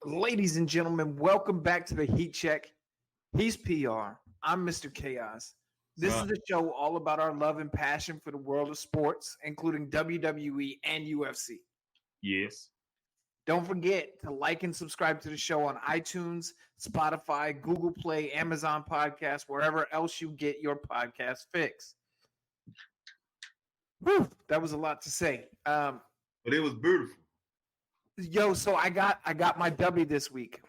Ladies and gentlemen, welcome back to the Heat Check. He's PR. I'm Mr. Chaos. This is So, the show all about our love and passion for the world of sports, including WWE and UFC. yes. Don't forget to like and subscribe to the show on iTunes, Spotify, Google Play, Amazon Podcast, wherever else you get your podcast fix. Whew, that was a lot to say. But it was beautiful. So I got my W this week.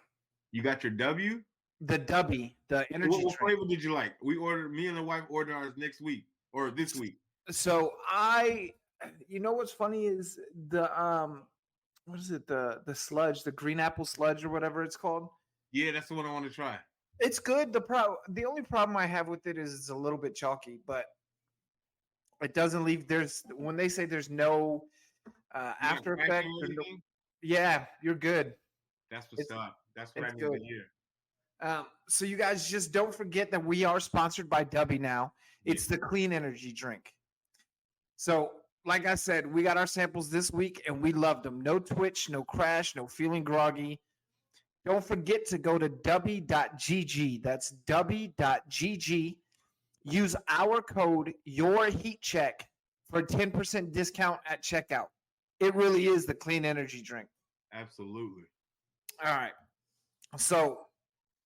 You got your W? The W, the energy What drink. flavor did you like? Me and the wife ordered ours next week or this week. So you know what's funny is what is it, the sludge, the green apple sludge or whatever it's called. Yeah, that's the one I want to try. It's good. The only problem I have with it is it's a little bit chalky, but it doesn't leave. There's when they say there's no after effect. Yeah, you're good. That's what's up. That's what I It's need good. to hear. So you guys just don't forget that we are sponsored by Dubby now. It's the clean energy drink. So, like I said, we got our samples this week and we loved them. No twitch, no crash, no feeling groggy. Don't forget to go to dubby.gg. That's dubby.gg. Use our code YourHeatCheck for a 10% discount at checkout. It really is the clean energy drink. Absolutely. All right. So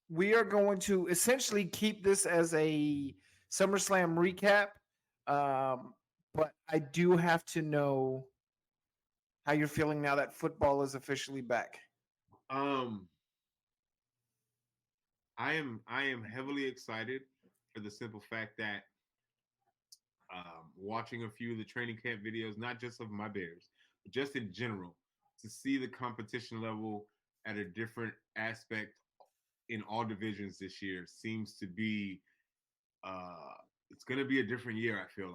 we are going to essentially keep this as a SummerSlam recap. But I do have to know how you're feeling now that football is officially back. I am heavily excited for the simple fact that watching a few of the training camp videos, not just of my Bears, but just in general, to see the competition level at a different aspect in all divisions this year seems to be it's going to be a different year. I feel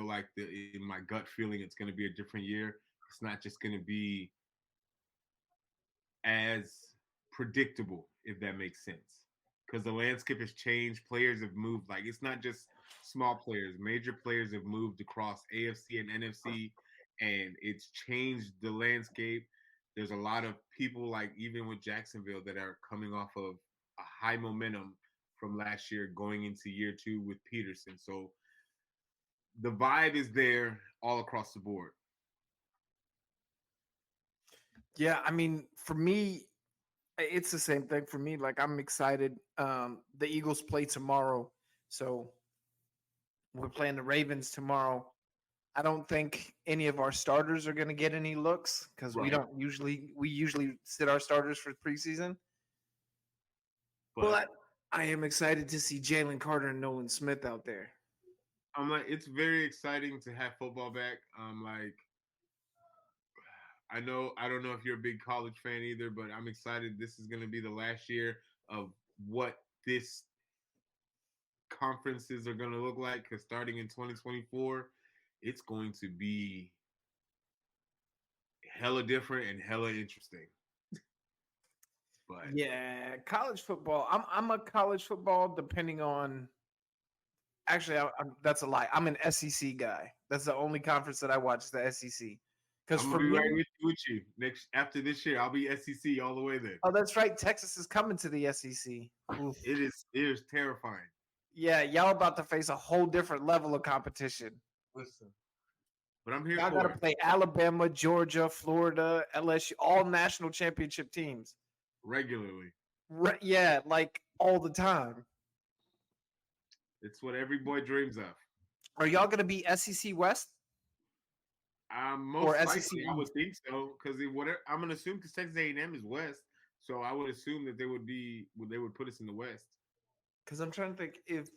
like in my gut feeling it's going to be a different year. It's not just going to be as predictable, if that makes sense, because the landscape has changed. Players have moved. Like, it's not just small players. Major players have moved across AFC and NFC, and it's changed the landscape. There's a lot of people, like even with Jacksonville, that are coming off of a high momentum from last year going into year two with Peterson. So the vibe is there all across the board. Yeah, I mean, for me, it's the same thing for me. Like, I'm excited. The Eagles play tomorrow, so we're playing the Ravens tomorrow. I don't think any of our starters are going to get any looks because we usually sit our starters for preseason. But I am excited to see Jalen Carter and Nolan Smith out there. I'm like, it's very exciting to have football back. Like, I don't know if you're a big college fan either, but I'm excited. This is going to be the last year of what this conferences are going to look like, because starting in 2024, it's going to be hella different and hella interesting. But yeah, college football. I'm a college football depending on. Actually, that's a lie. I'm an SEC guy. That's the only conference that I watch is the SEC. I'm gonna be right with you after this year. I'll be SEC all the way there. Oh, that's right. Texas is coming to the SEC. Oof. It is terrifying. Yeah, y'all about to face a whole different level of competition. Listen, but I'm here. Y'all got to play Alabama, Georgia, Florida, LSU, all national championship teams regularly. Yeah, like all the time. It's what every boy dreams of. Are y'all going to be SEC West? Most likely, I would think so, because I'm gonna assume, because Texas A&M is West, so I would assume that they would put us in the West. Because I'm trying to think, is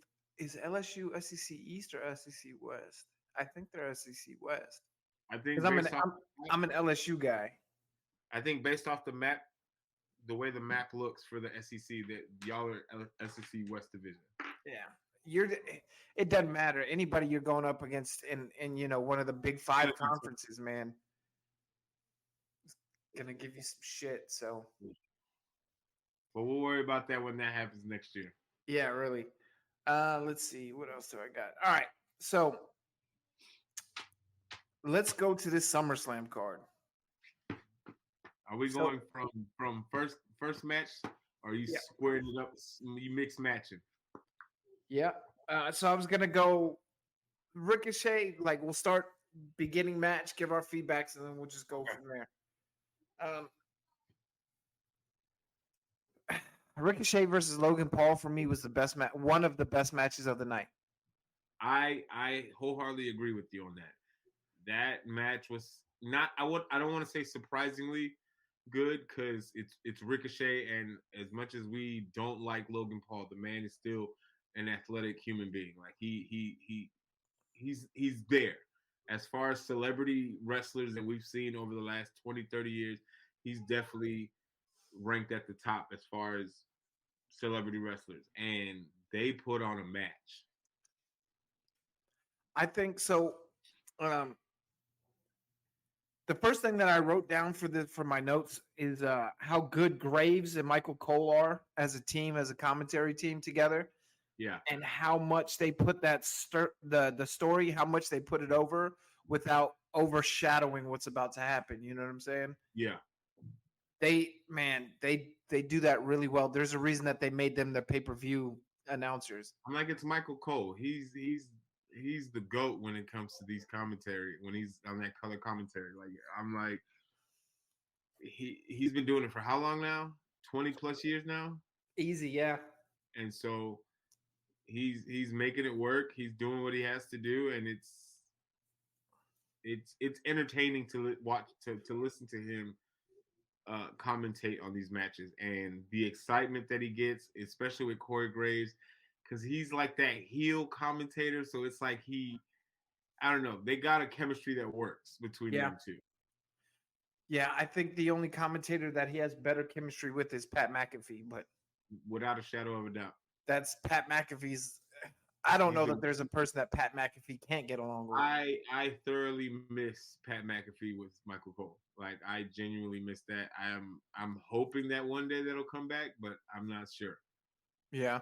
LSU SEC East or SEC West? I think they're SEC West. I think I'm an LSU guy. I think based off the map, the way the map looks for the SEC, that y'all are SEC West Division. Yeah. It doesn't matter. Anybody you're going up against in one of the big five conferences, man, is gonna give you some shit. So, but we'll worry about that when that happens next year. Yeah, really. Let's see, what else do I got? All right, so let's go to this SummerSlam card. Are we going from first match, or are you Yeah. squaring it up? You mix matching. Yeah. So I was gonna go Ricochet. Like we'll start beginning match, give our feedbacks, and then we'll just go from there. Um, Ricochet versus Logan Paul for me was the best match, one of the best matches of the night. I wholeheartedly agree with you on that. That match was not. I don't want to say surprisingly good because it's Ricochet, and as much as we don't like Logan Paul, the man is still an athletic human being. Like he's there. As far as celebrity wrestlers that we've seen over the last 20, 30 years, he's definitely ranked at the top as far as celebrity wrestlers. And they put on a match. I think so. Um, the first thing that I wrote down for my notes is how good Graves and Michael Cole are as a team, as a commentary team together, Yeah. and how much they put that the story, how much they put it over without overshadowing what's about to happen. You know what I'm saying? Yeah. They do that really well. There's a reason that they made them the pay-per-view announcers. I'm like, it's Michael Cole. He's the GOAT when it comes to these commentary, when he's on that color commentary. Like I'm like, he's been doing it for how long now? 20 plus years now. Easy, yeah. And so he's making it work. He's doing what he has to do, and it's entertaining to watch, to listen to him commentate on these matches, and the excitement that he gets, especially with Corey Graves, because he's like that heel commentator. So it's like I don't know, they got a chemistry that works between them two. Yeah, I think the only commentator that he has better chemistry with is Pat McAfee, but without a shadow of a doubt, that's Pat McAfee's. I don't know that there's a person that Pat McAfee can't get along with. I thoroughly miss Pat McAfee with Michael Cole. Like I genuinely miss that. I'm hoping that one day that'll come back, but I'm not sure. Yeah.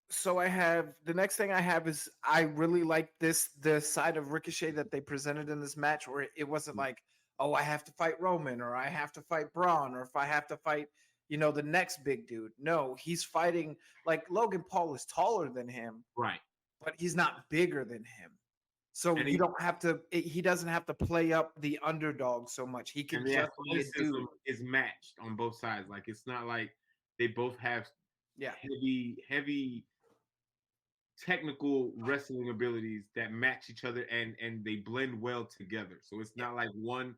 So I have the next thing I have is I really like the side of Ricochet that they presented in this match, where it wasn't like, oh, I have to fight Roman, or I have to fight Braun, or if I have to fight, the next big dude. No, he's fighting, like, Logan Paul is taller than him, right? But he's not bigger than him. So he doesn't have to play up the underdog so much. He can just be a dude. Is matched on both sides. Like it's not like they both have heavy technical wrestling abilities that match each other, and they blend well together. So it's not like one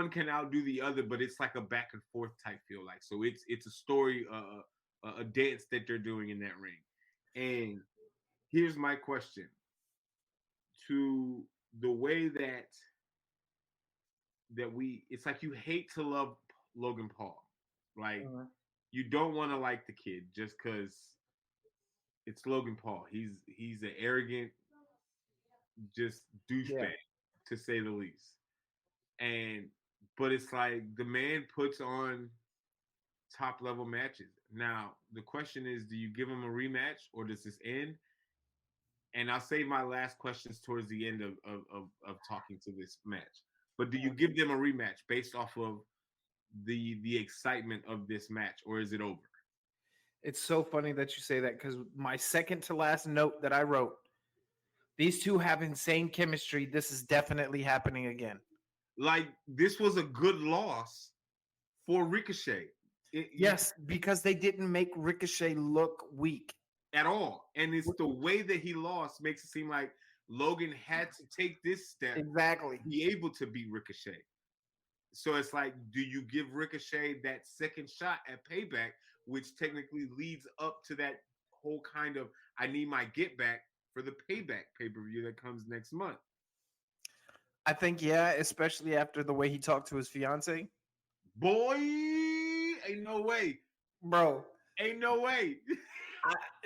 can outdo the other, but it's like a back and forth type feel. Like, so it's a story, a dance that they're doing in that ring. And here's my question to the way that it's like you hate to love Logan Paul. Like you don't want to like the kid just because it's Logan Paul. He's an arrogant, just douchebag, to say the least. But it's like the man puts on top level matches. Now the question is, do you give him a rematch or does this end? And I'll save my last questions towards the end of talking to this match. But do you give them a rematch based off of the excitement of this match, or is it over? It's so funny that you say that, because my second to last note that I wrote, these two have insane chemistry. This is definitely happening again. Like, this was a good loss for Ricochet. Yes, because they didn't make Ricochet look weak at all. And it's the way that he lost makes it seem like Logan had to take this step exactly to be able to beat Ricochet. So it's like, do you give Ricochet that second shot at Payback, which technically leads up to that whole kind of, I need my get back for the Payback pay-per-view that comes next month? I think, yeah, especially after the way he talked to his fiance. Boy, ain't no way. Bro. Ain't no way.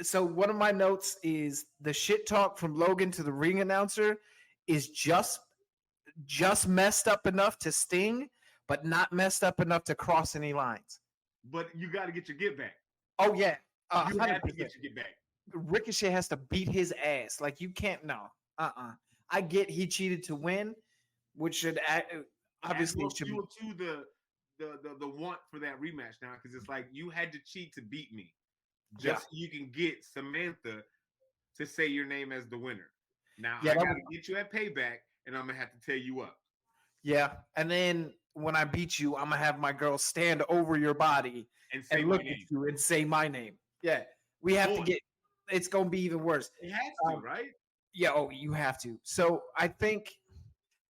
So one of my notes is the shit talk from Logan to the ring announcer is just messed up enough to sting, but not messed up enough to cross any lines. But you got to get your get back. Oh, yeah. You have to get your get back. Ricochet has to beat his ass. Like, you can't, no. I get he cheated to win, which should obviously fuel to the want for that rematch now because it's like you had to cheat to beat me, Yeah. just so you can get Samantha to say your name as the winner. Now Yeah, I that got was, to get you at payback, and I'm gonna have to tear you up. yeah. And then when I beat you, I'm gonna have my girl stand over your body And say and my look at name. you and say my name. Yeah. We have to Boy, get it's gonna be even worse. it has to, right? Yeah, oh, you have to. So I think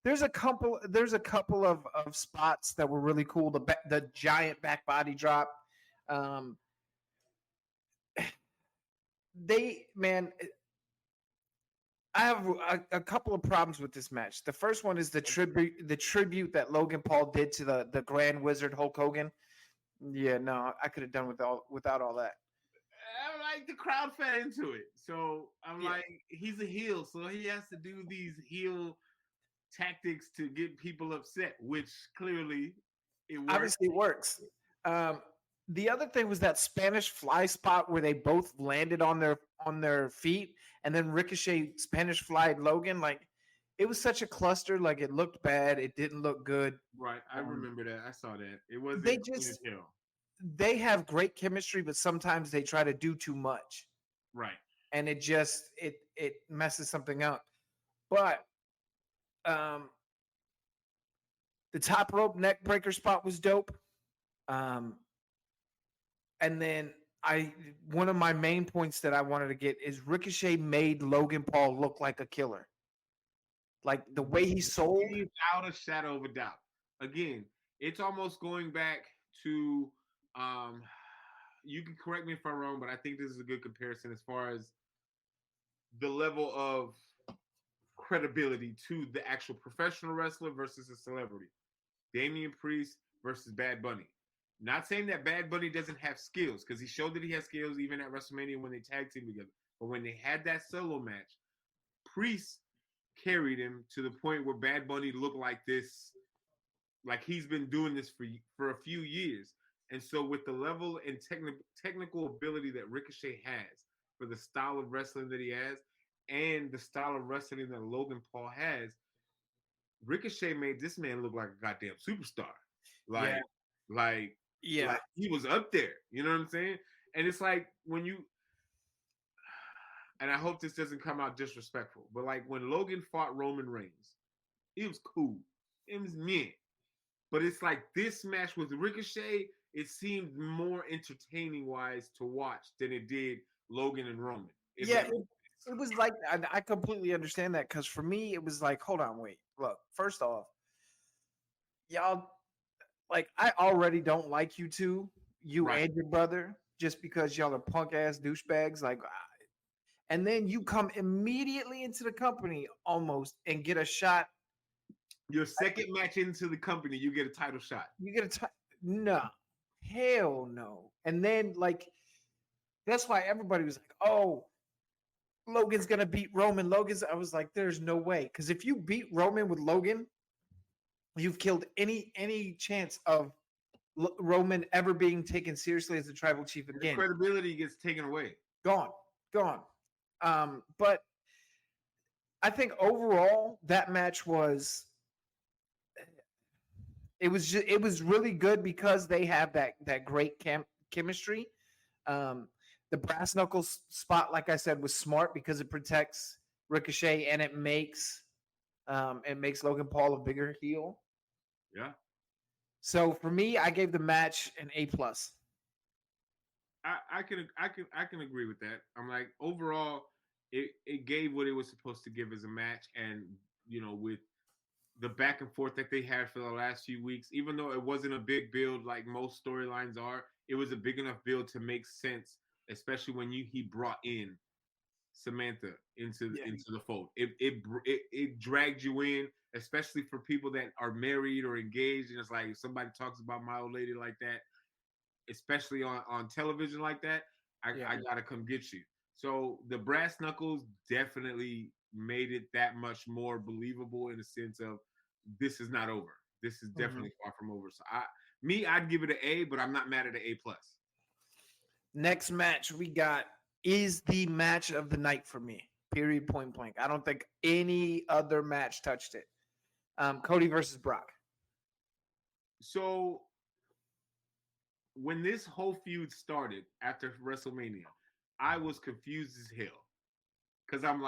there's a couple of spots that were really cool. The giant back body drop. Um they man I have a couple of problems with this match. The first one is the tribute that Logan Paul did to the Grand Wizard Hulk Hogan. Yeah, no, I could have done without all that. I'm like the crowd fed into it, so I'm Yeah, like he's a heel, so he has to do these heel tactics to get people upset, which clearly it works. obviously it works. Um, the other thing was that Spanish fly spot where they both landed on their feet, and then Ricochet Spanish flied Logan. Like it was such a cluster. Like it looked bad. It didn't look good. Right, I Um, remember that. I saw that. It they wasn't clean as just hell. they have great chemistry, but sometimes they try to do too much, Right. and it messes something up. But um, the top rope neck breaker spot was dope. Um, and then I one of my main points that I wanted to get is Ricochet made Logan Paul look like a killer. Like the way he sold. Without a shadow of a doubt. Again, it's almost going back to um you can correct me if I'm wrong, but I think this is a good comparison as far as the level of credibility to the actual professional wrestler versus a celebrity. Damian Priest versus Bad Bunny. Not saying that Bad Bunny doesn't have skills, because he showed that he has skills even at WrestleMania when they tag team together. But when they had that solo match, Priest carried him to the point where Bad Bunny looked like this, like he's been doing this for a few years. And so with the level and technical ability that Ricochet has for the style of wrestling that he has and the style of wrestling that Logan Paul has, Ricochet made this man look like a goddamn superstar. Yeah, Like, like, yeah, like he was up there. You know what I'm saying? And it's like when you, and I hope this doesn't come out disrespectful, but like when Logan fought Roman Reigns, it was cool. It was me. But it's like this match with Ricochet, it seemed more entertaining wise to watch than it did Logan and Roman. If yeah. that It was like I completely understand that because for me it was like, hold on, wait, look. First off, y'all, like I already don't like you two, you right. and your brother, just because y'all are punk ass douchebags. Like, and then you come immediately into the company almost and get a shot. Your second match into the company, you get a title shot. You get no, hell no. And then like that's why everybody was like, oh, Logan's gonna beat Roman. I was like, there's no way. Because if you beat Roman with Logan, you've killed any chance of Roman ever being taken seriously as a tribal chief The again. credibility gets taken away. Gone, gone. But I think overall that match was it was really good because they have that great chemistry. Um, the brass knuckles spot, like I said, was smart because it protects Ricochet and it makes Logan Paul a bigger heel. Yeah. So for me, I gave the match an A plus. I can agree with that. I'm like overall, it gave what it was supposed to give as a match, and with the back and forth that they had for the last few weeks, even though it wasn't a big build like most storylines are, it was a big enough build to make sense, especially when he brought in Samantha into the fold. It dragged you in, especially for people that are married or engaged, and it's like if somebody talks about my old lady like that, especially on television like that, I gotta come get you. So the brass knuckles definitely made it that much more believable in the sense of this is not over. This is definitely far from over. So I'd give it an A, but I'm not mad at an A plus. Next match we got is the match of the night for me. Period. Point blank. I don't think any other match touched it. Cody versus Brock. So when this whole feud started after WrestleMania, I was confused as hell because I'm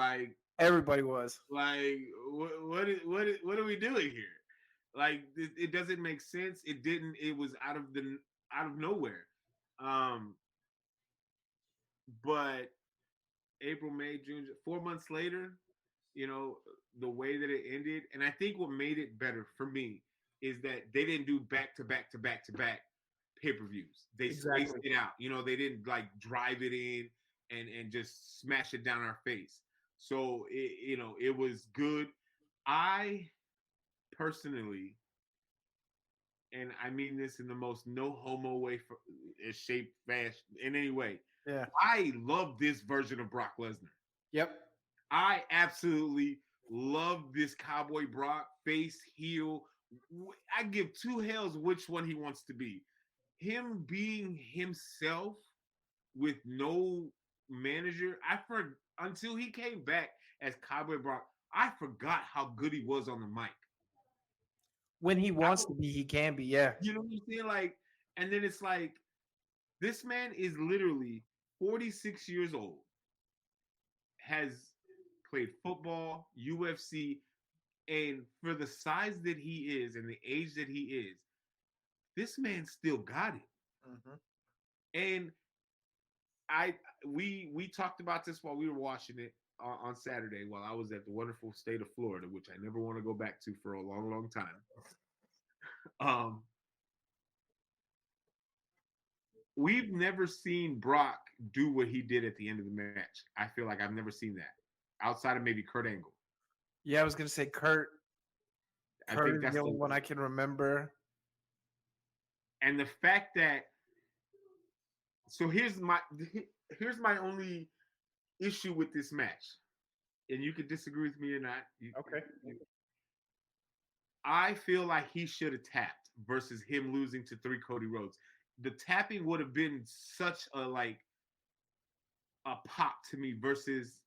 Everybody was. what are we doing here? Like it doesn't make sense. It didn't. It was out of nowhere. Um, but April, May, June, 4 months later, you know, the way that it ended, and I think what made it better for me is that they didn't do back to back to back to back pay-per-views. They spaced Exactly. it out. You know, they didn't like drive it in and just smash it down our face. So it was good. I personally, and I mean this in the most no homo way, for shape, fashion, in any way. Yeah. I love this version of Brock Lesnar. Yep. I absolutely love this Cowboy Brock, face, heel. I give two hells which one he wants to be. Him being himself with no manager. Until he came back as Cowboy Brock, I forgot how good he was on the mic. When he wants to be, he can be. Yeah. You know what I'm saying? Like, and then it's like, this man is literally 46 years old, has played football, UFC, and for the size that he is and the age that he is, this man still got it. Mm-hmm. And we talked about this while we were watching it on Saturday while I was at the wonderful state of Florida, which I never want to go back to for a long, long time. We've never seen Brock do what he did at the end of the match. I feel like I've never seen that outside of maybe Kurt Angle. Yeah, I was gonna say Kurt. I Kurt think is that's the only one I can remember. And the fact that, so here's my only issue with this match, and you can disagree with me or not. Okay. I feel like he should have tapped versus him losing to 3 Cody Rhodes. The tapping would have been such a pop to me versus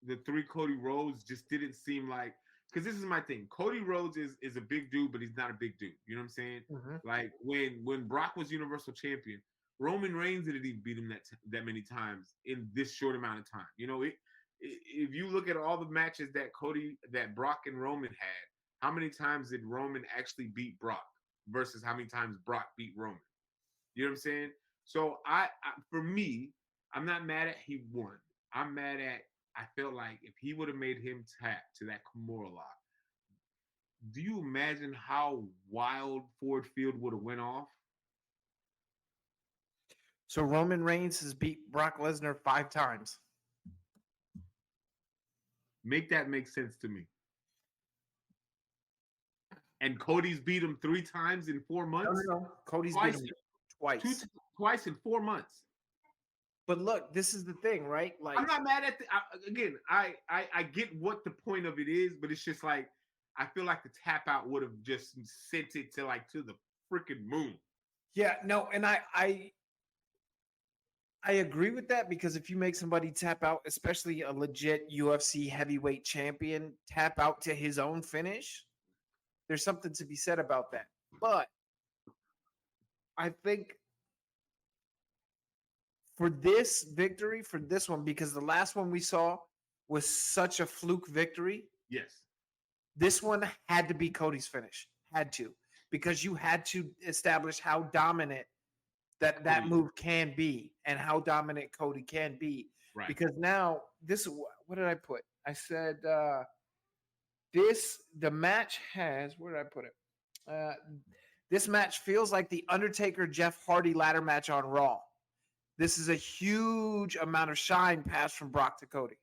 the 3 Cody Rhodes just didn't seem like, because this is my thing. Cody Rhodes is a big dude, but he's not a big dude. You know what I'm saying? Mm-hmm. Like when Brock was Universal Champion, Roman Reigns didn't even beat him that many times in this short amount of time. You know, if you look at all the matches that Brock and Roman had, how many times did Roman actually beat Brock versus how many times Brock beat Roman? You know what I'm saying? So for me, I'm not mad at he won. I'm mad at, I felt like if he would have made him tap to that Kimura lock, do you imagine how wild Ford Field would have went off? So Roman Reigns has beat Brock Lesnar 5 times. Make that make sense to me. And Cody's beat him 3 times in 4 months? No. Cody's beat him twice. Twice in 4 months. But look, this is the thing, right? Like, I'm not mad at again. I get what the point of it is, but it's just like I feel like the tap out would have just sent it to the freaking moon. Yeah, no, and I agree with that, because if you make somebody tap out, especially a legit UFC heavyweight champion, tap out to his own finish, there's something to be said about that. But I think for this victory, for this one, because the last one we saw was such a fluke victory. Yes. This one had to be Cody's finish. Had to. Because you had to establish how dominant that move can be and how dominant Cody can be. Right. Because now, what did I put? I said the match has, where did I put it? This match feels like the Undertaker Jeff Hardy ladder match on Raw. This is a huge amount of shine passed from Brock to Cody.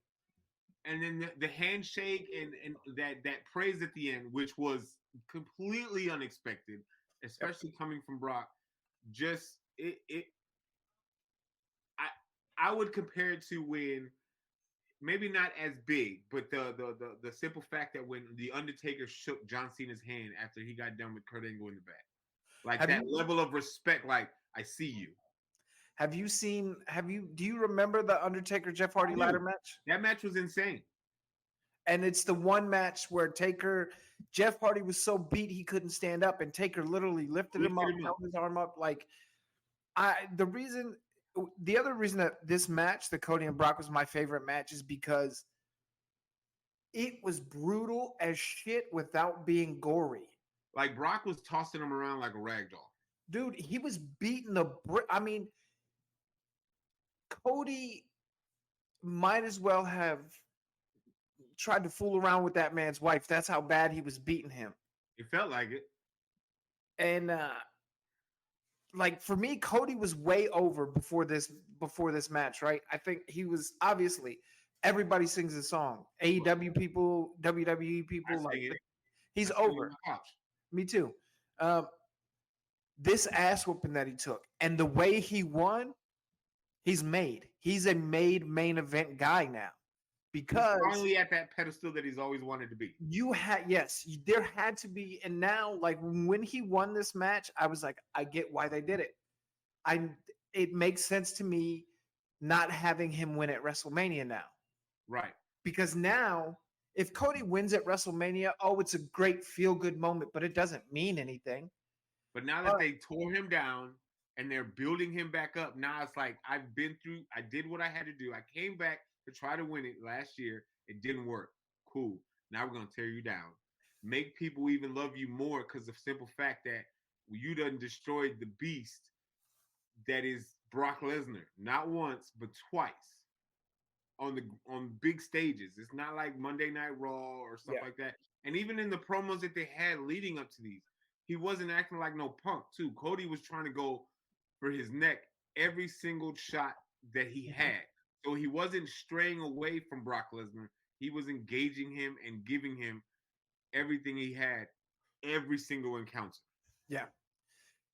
And then the handshake and that praise at the end, which was completely unexpected, especially coming from Brock. Just I would compare it to when, maybe not as big, but the simple fact that when the Undertaker shook John Cena's hand after he got done with Kurt Angle in the back, like level of respect, like I see you. Do you remember the Undertaker Jeff Hardy ladder match? That match was insane. And it's the one match where Jeff Hardy was so beat he couldn't stand up, and Taker literally lifted him up, held his arm up. Like, The other reason that this match, the Cody and Brock, was my favorite match is because it was brutal as shit without being gory. Like Brock was tossing him around like a rag doll. Dude, he was beating the I mean, Cody might as well have tried to fool around with that man's wife. That's how bad he was beating him. It felt like it. And like for me, Cody was way over before this match, right? I think he was obviously everybody sings a song. AEW people, WWE people, like he's over. Me too. This ass whooping that he took and the way he won, he's made. He's a made main event guy now. Because he's finally at that pedestal that he's always wanted to be. There had to be, and now, like when he won this match, I was like, I get why they did it. It makes sense to me not having him win at WrestleMania now, right? Because now, if Cody wins at WrestleMania, it's a great feel good moment, but it doesn't mean anything. But now that they tore him down and they're building him back up, now it's like I did what I had to do. I came back to try to win it last year. It didn't work. Cool. Now we're going to tear you down. Make people even love you more because of the simple fact that you done destroyed the beast that is Brock Lesnar. Not once, but twice on big stages. It's not like Monday Night Raw or stuff like that. And even in the promos that they had leading up to these, he wasn't acting like no punk too. Cody was trying to go for his neck every single shot that he had. So he wasn't straying away from Brock Lesnar. He was engaging him and giving him everything he had, every single encounter. Yeah.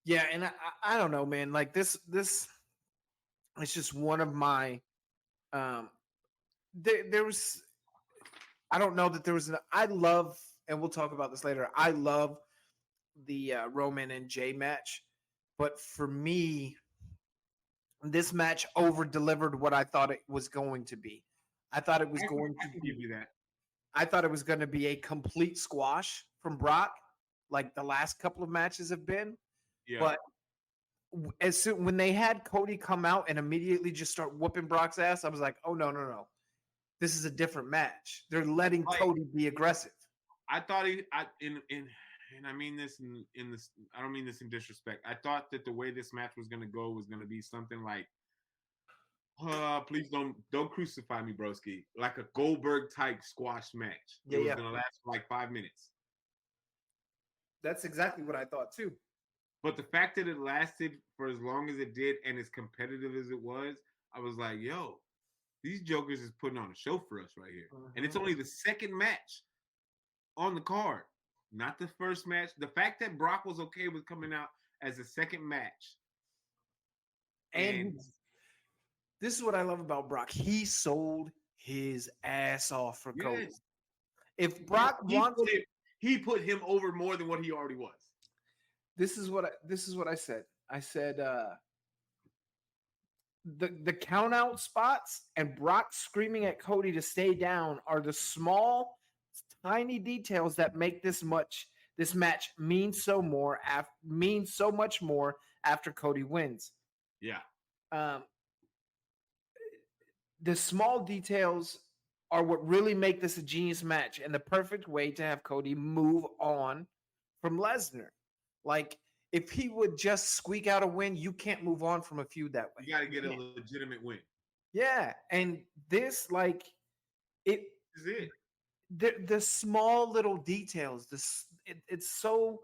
Yeah, and I don't know, man. Like this it's just one of my there was I don't know that there was I love, and we'll talk about this later. I love the Roman and Jay match, but for me, this match over delivered what I thought it was going to be. I thought it was going to give you that. I thought it was going to be a complete squash from Brock, like the last couple of matches have been. Yeah. But as soon when they had Cody come out and immediately just start whooping Brock's ass, I was like, oh no. This is a different match. They're letting Cody be aggressive. I thought and I mean this in this. I don't mean this in disrespect. I thought that the way this match was going to go was going to be something like, please don't crucify me, broski. Like a Goldberg type squash match. It was going to last for like 5 minutes. That's exactly what I thought too. But the fact that it lasted for as long as it did and as competitive as it was, I was like, yo, these jokers is putting on a show for us right here. And it's only the second match on the card. Not the first match. The fact that Brock was okay with coming out as a second match. And this is what I love about Brock. He sold his ass off for Cody. If Brock he put him over more than what he already was. This is what I said. I said the count out spots and Brock screaming at Cody to stay down are the small tiny details that make this match mean so much more after Cody wins. Yeah. The small details are what really make this a genius match and the perfect way to have Cody move on from Lesnar. Like if he would just squeak out a win, you can't move on from a feud that way. You got to get a legitimate win. Yeah, and this it is it. The small little details. It's so.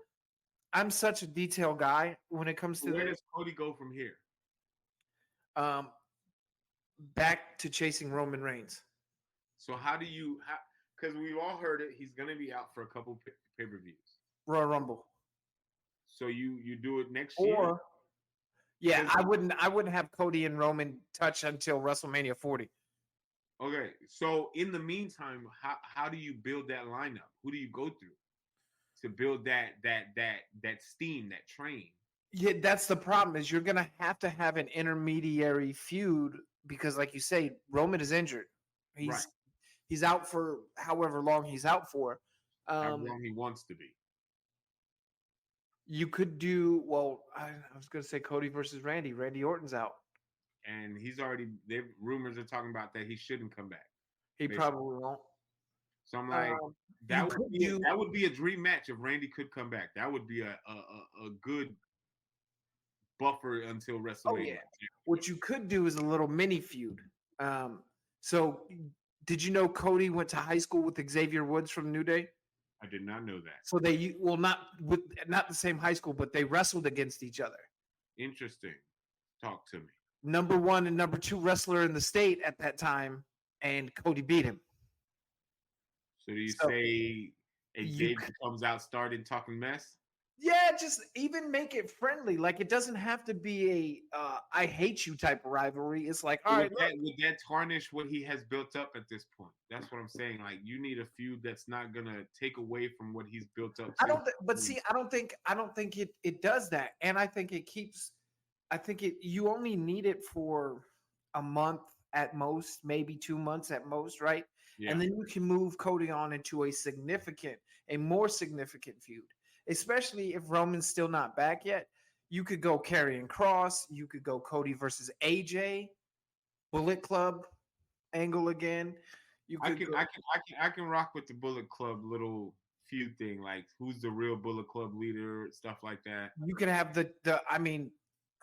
I'm such a detail guy when it comes to. Where does Cody go from here? Back to chasing Roman Reigns. So how do you? Because we've all heard it. He's going to be out for a couple pay-per-views. Royal Rumble. So you do it next year? Yeah, I wouldn't have Cody and Roman touch until WrestleMania 40. Okay, so in the meantime, how do you build that lineup? Who do you go through to build that steam, that train? Yeah, that's the problem. Is you're gonna have to have an intermediary feud because, like you say, Roman is injured. He's out for however long he's out for. How long he wants to be. You could do well. I was going to say Cody versus Randy. Randy Orton's out. And he's already. Rumors are talking about that he shouldn't come back. He Basically. probably won't. So I'm like, You could do. that would be a dream match if Randy could come back. That would be a good buffer until Oh WrestleMania. yeah. What you could do is a little mini feud. So did you know Cody went to high school with Xavier Woods from New Day? I did not know that. So not the same high school, but they wrestled against each other. Interesting. Talk to me. Number 1 and number 2 wrestler in the state at that time, and Cody beat him. So do you say Xavier comes out started talking mess? Yeah, just even make it friendly. Like it doesn't have to be a I hate you type of rivalry. It's like, all right, would that tarnish what he has built up at this point? That's what I'm saying. Like you need a feud that's not gonna take away from what he's built up. I don't think it does that. And I think you only need it for a month at most, maybe 2 months at most, right? Yeah. And then you can move Cody on into a more significant feud. Especially if Roman's still not back yet. You could go Karrion Kross. You could go Cody versus AJ, Bullet Club angle again. I can rock with the Bullet Club little feud thing, like who's the real Bullet Club leader, stuff like that. You could have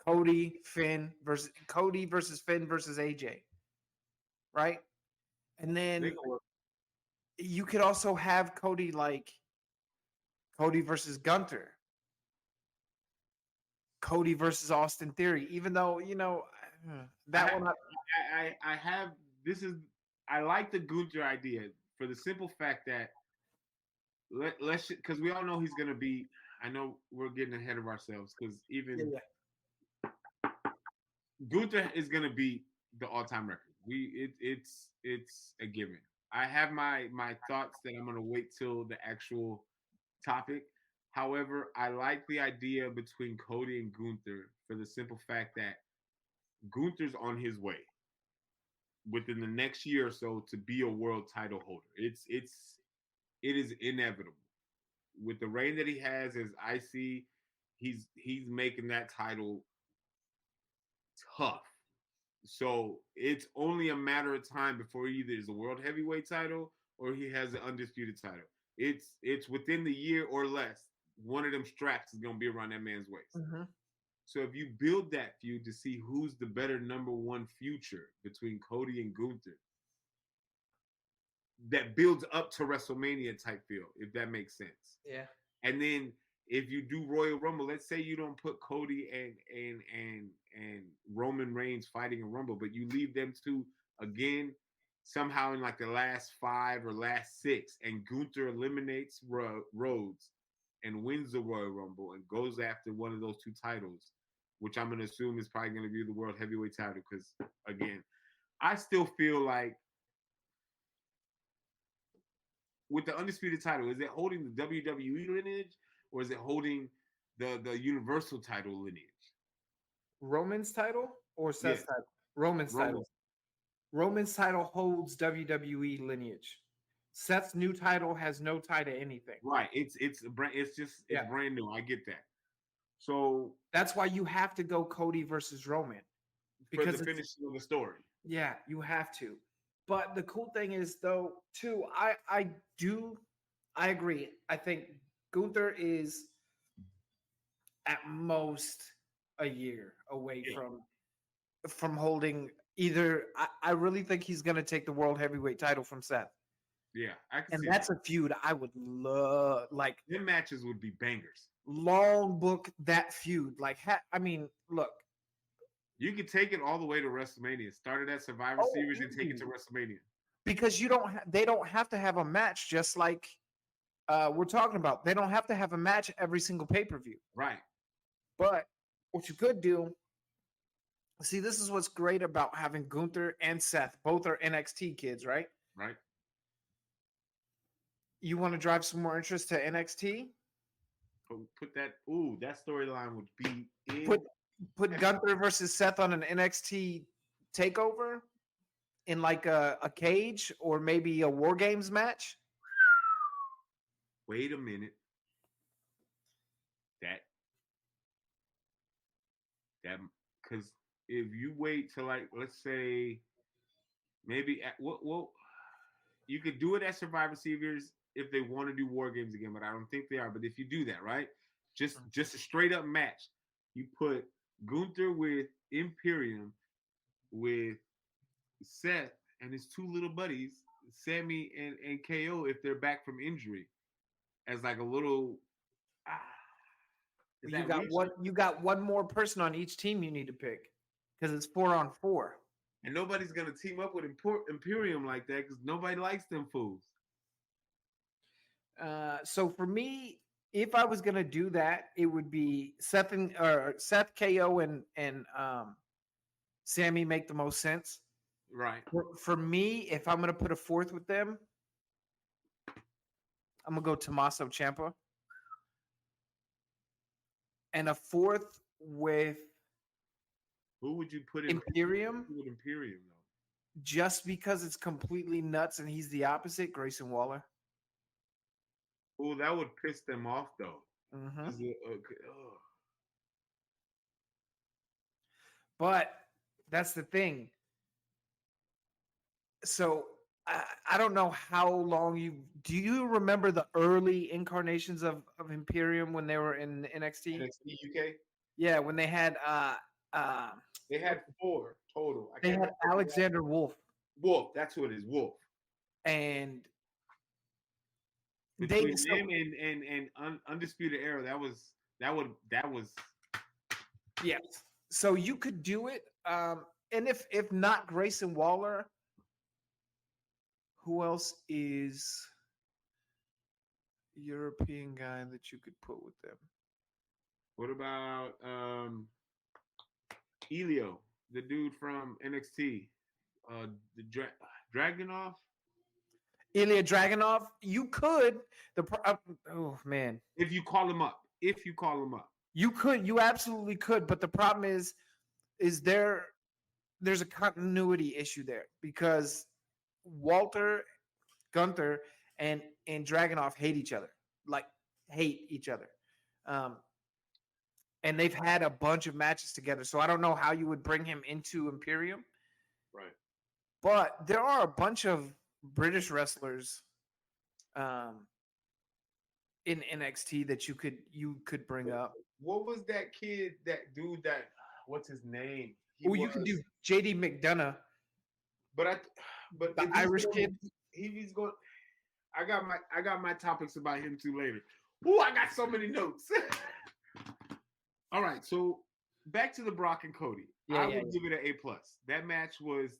Cody versus Finn versus AJ, right? And then you could also have Cody versus Gunther, Cody versus Austin Theory. Even though I like the Gunther idea for the simple fact that let's because we all know he's gonna be. I know we're getting ahead of ourselves because even Gunther is gonna be the all-time record. It's a given. I have my thoughts that I'm gonna wait till the actual topic. However, I like the idea between Cody and Gunther for the simple fact that Gunther's on his way within the next year or so to be a world title holder. It is inevitable. With the reign that he has as IC, he's making that title tough. So it's only a matter of time before he either is a world heavyweight title or he has the undisputed title. It's within the year or less. One of them straps is gonna be around that man's waist. Mm-hmm. So if you build that feud to see who's the better number one future between Cody and Gunther, that builds up to WrestleMania type feel, if that makes sense. Yeah. And then if you do Royal Rumble, let's say you don't put Cody and Roman Reigns fighting a Rumble, but you leave them two again somehow in like the last 5 or last 6, and Gunther eliminates Rhodes and wins the Royal Rumble and goes after one of those 2 titles, which I'm going to assume is probably going to be the World Heavyweight title because, again, I still feel like with the undisputed title, is it holding the WWE lineage or is it holding the Universal title lineage? Roman's title or Seth's title? Roman's title. Roman's title holds WWE lineage. Seth's new title has no tie to anything. Right. It's brand new. I get that. So that's why you have to go Cody versus Roman. Because for the finishing of the story. Yeah, you have to. But the cool thing is, though, too, I agree. I think Gunther is at most a year away from holding either. I really think he's going to take the World Heavyweight title from Seth. Yeah, I can and see that's a feud I would love. Like, them matches would be bangers. Long book that feud. Like, look. You could take it all the way to WrestleMania. Start it at Survivor Series and take it to WrestleMania. Because they don't have to have a match just like we're talking about. They don't have to have a match every single pay-per-view. Right. But what you could do, see, this is what's great about having Gunther and Seth. Both are NXT kids, right? Right. You want to drive some more interest to NXT? Put that. Ooh, that storyline would be. Put Gunther versus Seth on an NXT takeover in like a cage or maybe a War Games match. Wait a minute. That because if you wait till like let's say maybe at what you could do it at Survivor Series if they want to do War Games again, but I don't think they are. But if you do that, right, just a straight up match, you put Gunther with Imperium with Seth and his two little buddies, Sammy and KO, if they're back from injury, as like a little. Ah, is that reaching? You got one more person on each team you need to pick because it's 4-on-4. And nobody's gonna team up with Imperium like that because nobody likes them fools. So for me, if I was gonna do that, it would be Seth KO and Sammy make the most sense. Right. For me, if I'm gonna put a fourth with them, I'm gonna go Tommaso Ciampa, and a fourth with Who would you put in Imperium? with Imperium though? Just because it's completely nuts and he's the opposite, Grayson Waller. Oh, that would piss them off though. Mm-hmm. But that's the thing. So I don't know how long do you remember the early incarnations of Imperium when they were in NXT? NXT UK? Yeah, when they had They had 4 total. they had Alexander Wolf. Wolf, that's who it is, Wolf. And between them and Undisputed Era, that was yes. So you could do it. And if not Grayson Waller, who else is European guy that you could put with them? What about Elio, the dude from NXT, the Dragunov? Ilya Dragunov, you could. Oh man, if you call him up, you absolutely could. But the problem is there's a continuity issue there because Gunther, and Dragunov hate each other, and they've had a bunch of matches together. So I don't know how you would bring him into Imperium, right? But there are a bunch of British wrestlers in NXT that you could bring up. What was that kid, that dude that what's his name? You could do JD McDonough. But the Irish kid. He's going. I got my topics about him too later. Ooh, I got so many notes. All right, so back to the Brock and Cody. I would give it an A+. That match was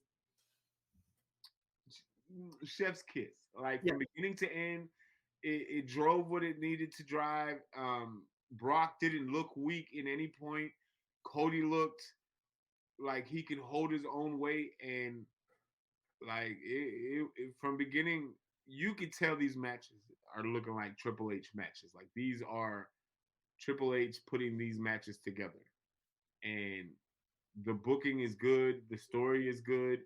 chef's kiss. Like from beginning to end, it drove what it needed to drive. Brock didn't look weak in any point. Cody looked like he could hold his own weight, and like it from beginning, you could tell these matches are looking like Triple H matches. Like these are Triple H putting these matches together, and the booking is good, the story is good.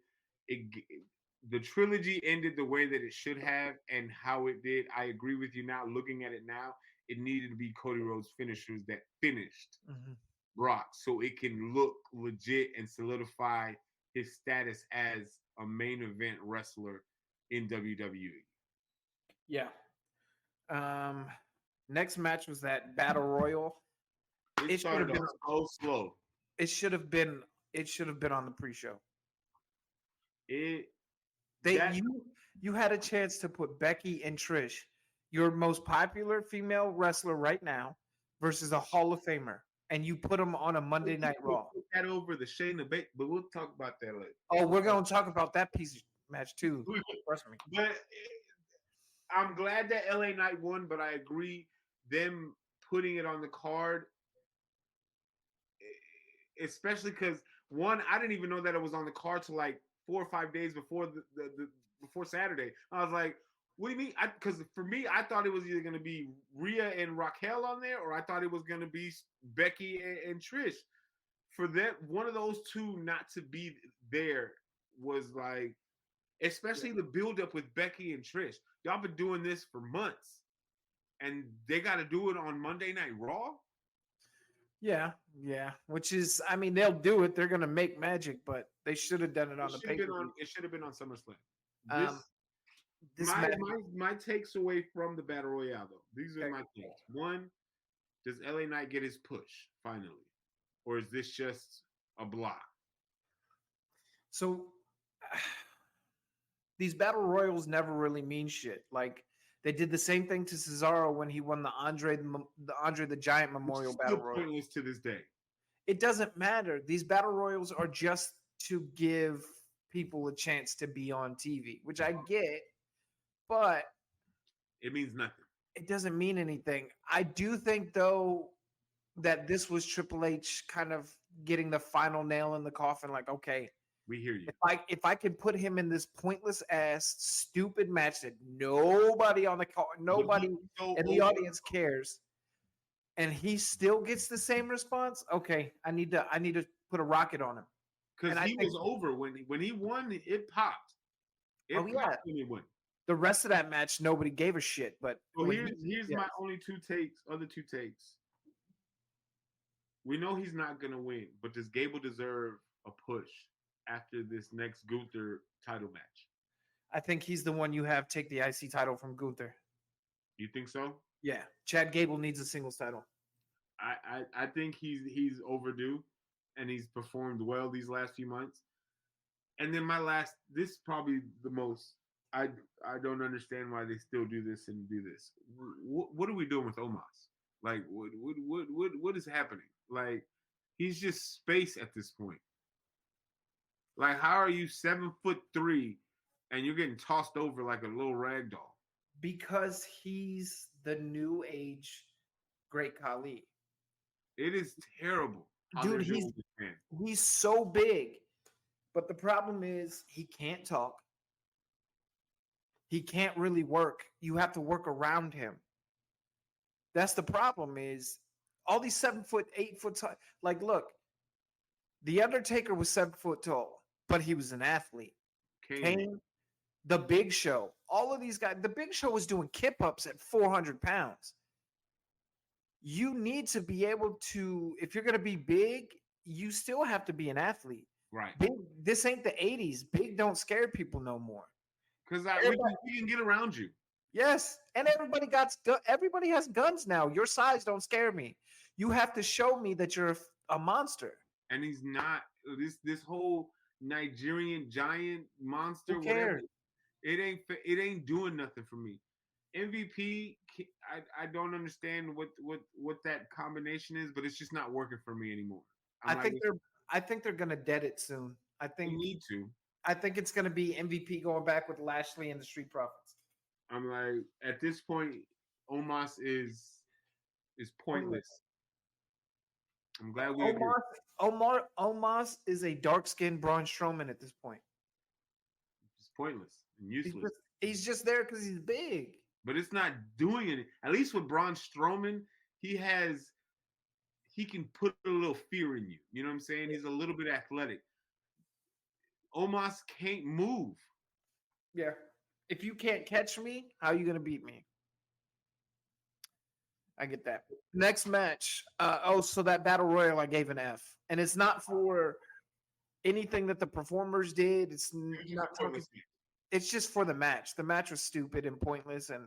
The trilogy ended the way that it should have, and how it did. I agree with you now. Looking at it now, it needed to be Cody Rhodes finishers that finished Brock, so it can look legit and solidify his status as a main event wrestler in WWE. Yeah. Next match was that Battle Royal. It started off so slow. It should have been on the pre-show. You had a chance to put Becky and Trish, your most popular female wrestler right now, versus a Hall of Famer, and you put them on a Monday Night Raw. Put that over the Shayna Baszler, but we'll talk about that later. Oh, we're gonna talk about that piece of match too. Trust me. But I'm glad that LA Knight won, but I agree them putting it on the card, especially because one, I didn't even know that it was on the card till like 4 or 5 days before before Saturday. I was like, what do you mean? Because for me, I thought it was either going to be Rhea and Raquel on there, or I thought it was going to be Becky and Trish. For that, one of those two not to be there was like, especially the buildup with Becky and Trish. Y'all been doing this for months, and they got to do it on Monday Night Raw. Yeah, yeah. Which is, I mean, they'll do it. They're gonna make magic, but they should have done it on the pay per view. It should have been on SummerSlam. This Um, this my match. my takes away from the battle royale though. These are Okay. my takes. One, does LA Knight get his push finally, or is this just a block? So these battle royals never really mean shit. Like they did the same thing to Cesaro when he won the Andre the Giant Which Memorial is Battle still Royal. pointless to this day. It doesn't matter. These battle royals are just to give people a chance to be on TV, which I get, but It means nothing. it doesn't mean anything. I do think though that this was Triple H kind of getting the final nail in the coffin. Like, okay, We hear you. if I can put him in this pointless ass stupid match that nobody on the call, nobody So in the over- audience cares, and he still gets the same response, okay, I need to put a rocket on him. because and I he think- was over when he won. It popped. It Oh, popped yeah. when he won. The rest of that match, nobody gave a shit. But So when here's yes. my only other two takes. We know he's not gonna win, but does Gable deserve a push after this next Gunther title match? I think he's the one you have take the IC title from Gunther. You think so? Yeah, Chad Gable needs a singles title. I think he's overdue, and he's performed well these last few months. And then this is probably the most. I don't understand why they still do this and do this. What are we doing with Omos? Like what is happening? Like he's just space at this point. Like how are you 7'3" and you're getting tossed over like a little rag doll? Because he's the new age Great Khali. It is terrible. how Dude, they're doing he's- this man. He's so big. But the problem is he can't talk. He can't really work. You have to work around him. That's the problem is all these 7 foot, 8 foot tall. Like, look, the Undertaker was 7 foot tall, but he was an athlete. Kane, the Big Show, all of these guys, the Big Show was doing kip ups at 400 pounds. You need to be able to, if you're going to be big, you still have to be an athlete. Right. Big, this ain't the 80s. Big don't scare people no more. Because we can get around you. Yes, and everybody has guns now. Your size don't scare me. You have to show me that you're a monster. And he's not this whole Nigerian giant monster. Who cares? Whatever. It ain't doing nothing for me. MVP, I don't understand what that combination is, but it's just not working for me anymore. I think they're gonna dead it soon. I we think need to. I think it's gonna be MVP going back with Lashley and the Street Profits. I'm like at this point, Omos is pointless. I'm glad we agree. Omos is a dark-skinned Braun Strowman at this point. It's pointless and useless. He's just there because he's big. But it's not doing it. At least with Braun Strowman, he can put a little fear in you. You know what I'm saying? He's a little bit athletic. Omos can't move. Yeah. If you can't catch me, how are you gonna beat me? I get that. Next match. So that battle royal I gave an F, and it's not for anything that the performers did. It's not talking. It's just for the match. The match was stupid and pointless, and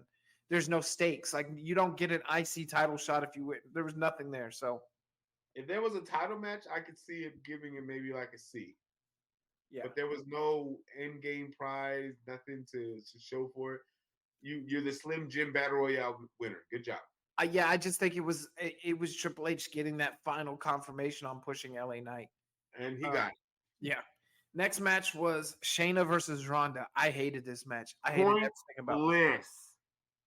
there's no stakes. Like you don't get an IC title shot if you win. There was nothing there. So if there was a title match, I could see it giving it maybe like a C. Yeah. But there was no end game prize, nothing to show for it. You're the Slim Jim Battle Royale winner. Good job. I just think it was Triple H getting that final confirmation on pushing LA Knight. And he got it. Yeah. Next match was Shayna versus Ronda. I hated this match. I hated everything about it.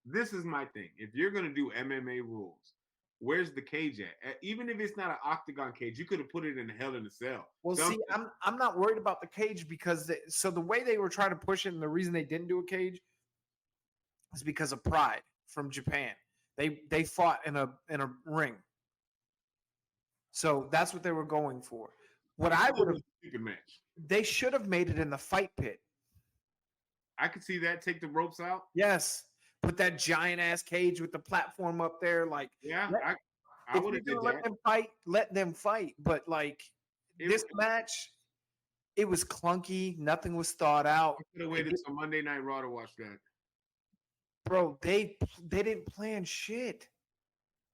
This is my thing. If you're gonna do MMA rules, where's the cage at? Even if it's not an octagon cage, you could have put it in Hell in a Cell. Well, see, I'm not worried about the cage because the way they were trying to push it and the reason they didn't do a cage is because of Pride from Japan. They fought in a ring. So that's what they were going for. What I would have stupid match. They should have made it in the fight pit. I could see that. Take the ropes out. Yes. Put that giant ass cage with the platform up there. Like, yeah, I If would you're have did gonna that. let them fight. But like It, this match, it was clunky. Nothing was thought out. I could have They waited did- till Monday Night Raw to watch that. Bro, they didn't plan shit.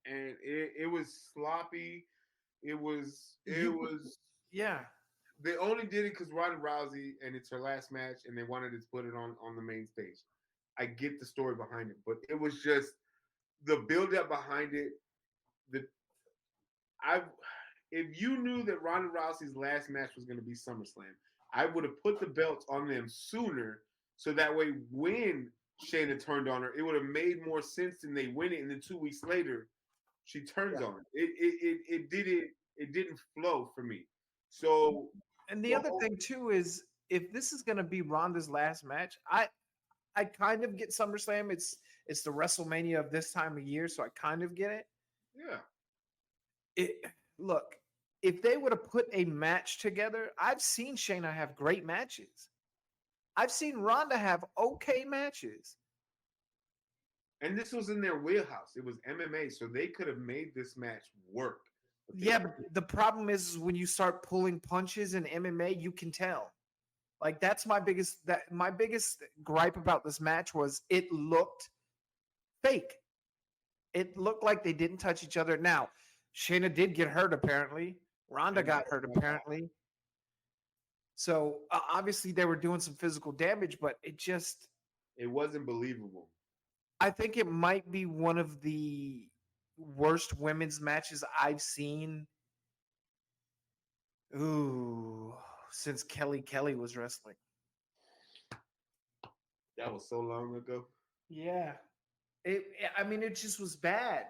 And it was sloppy. It You was yeah. they only did it because Ronda Rousey and it's her last match and they wanted to put it on the main stage. I get the story behind it, but it was just the build up behind it. The I if you knew that Ronda Rousey's last match was going to be SummerSlam, I would have put the belts on them sooner, so that way when Shayna turned on her, it would have made more sense than they win it, and then 2 weeks later she turns Yeah. on her. It didn't flow for me. So And the the other whole thing too is if this is gonna be Ronda's last match, I kind of get SummerSlam. It's the WrestleMania of this time of year, so I kind of get it. yeah, It look, if they would have put a match together, I've seen Shayna have great matches. I've seen Ronda have okay matches. and this was in their wheelhouse. It was MMA, so they could have made this match work. But they Yeah, but the problem is when you start pulling punches in MMA, you can tell. Like that's my biggest gripe about this match was it looked fake. It looked like they didn't touch each other. Now, Shayna did get hurt apparently. Ronda and got hurt apparently. So obviously they were doing some physical damage, but it wasn't believable. I think it might be one of the worst women's matches I've seen. Ooh, since Kelly was wrestling. That was so long ago. Yeah. I mean, it just was bad.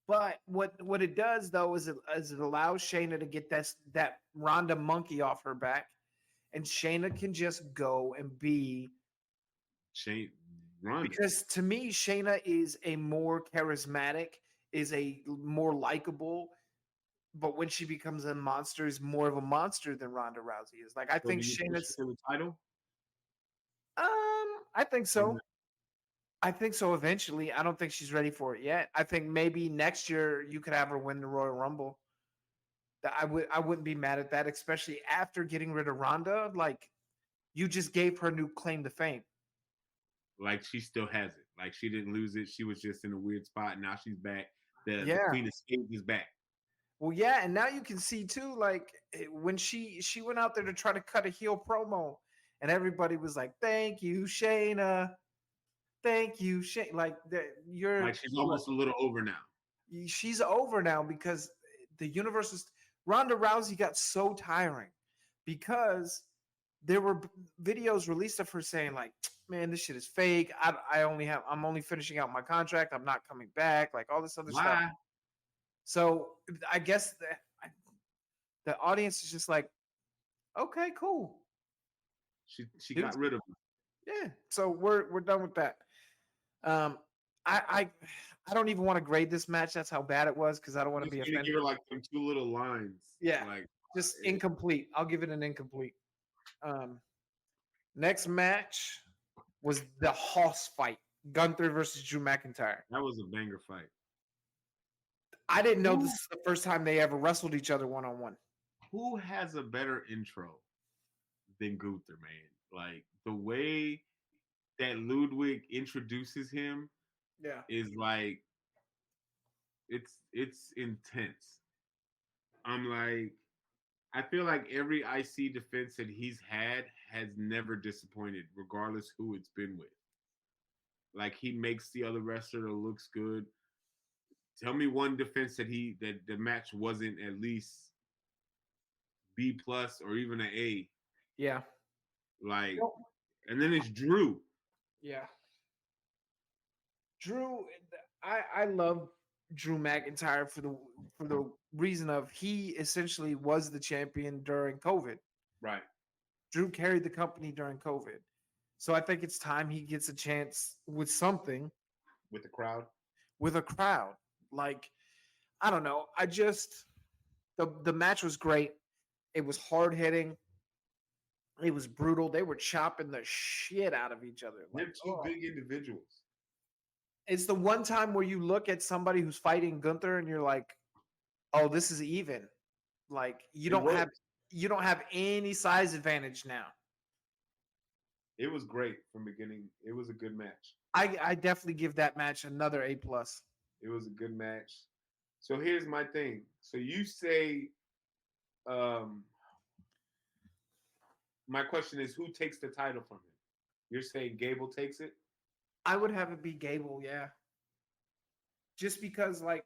But what it does though is it allows Shayna to get that Ronda monkey off her back, and Shayna can just go and be Shane Ronda. because to me Shayna is a more charismatic, is a more likable, but when she becomes a monster, is more of a monster than Ronda Rousey is. Like I So think do you push Shayna's for the title? I think Or so. not? I think so eventually. I don't think she's ready for it yet. I think maybe next year you could have her win the Royal Rumble. That I wouldn't be mad at that, especially after getting rid of Ronda. Like you just gave her new claim to fame. Like she still has it. Like she didn't lose it. She was just in a weird spot. Now she's back. The Yeah. Queen of Spades is back. Well, yeah, and now you can see too, like when she went out there to try to cut a heel promo, and everybody was like, "Thank you, Shayna. Thank you, Shayna." Like Like she's almost a little over now. she's over now because the universe is Ronda Rousey got so tiring because there were videos released of her saying like, "Man, this shit is fake. I'm only finishing out my contract. I'm not coming back." Like all this other stuff. Why? So I guess the audience is just like, "Okay, cool, She dude." got rid of him. Yeah. So we're done with that. Um, I I don't even want to grade this match. That's how bad it was because I don't want to Just be need to offended. give her like them two little lines. Yeah. Like Just it, incomplete. I'll give it an incomplete. Um, next match was the Hoss fight, Gunther versus Drew McIntyre. that was a banger fight. I didn't know this Who is the first time they ever wrestled each other one on one. who has a better intro than Gunther, man? Like the way that Ludwig introduces him Yeah. is like it's intense. I'm like I feel like every IC defense that he's had has never disappointed, regardless who it's been with. Like he makes the other wrestler that looks good. Tell me one defense that the match wasn't at least B plus or even an A. Yeah. Like, Well, and then it's Drew. yeah. Drew, I love Drew McIntyre for the reason of he essentially was the champion during COVID. Right. Drew carried the company during COVID. So I think it's time he gets a chance with something With the crowd. with a crowd. Like, I don't know. The match was great. It was hard hitting. It was brutal. They were chopping the shit out of each other. They're Like, two oh, big individuals. It's the one time where you look at somebody who's fighting Gunther and you're like, "Oh, this is even." Like It works. you don't have any size advantage now. It was great from beginning. It was a good match. I definitely give that match another A plus. It was a good match. So here's my thing. So you say, um, my question is, who takes the title from him? You're saying Gable takes it? I would have it be Gable, yeah. Just because like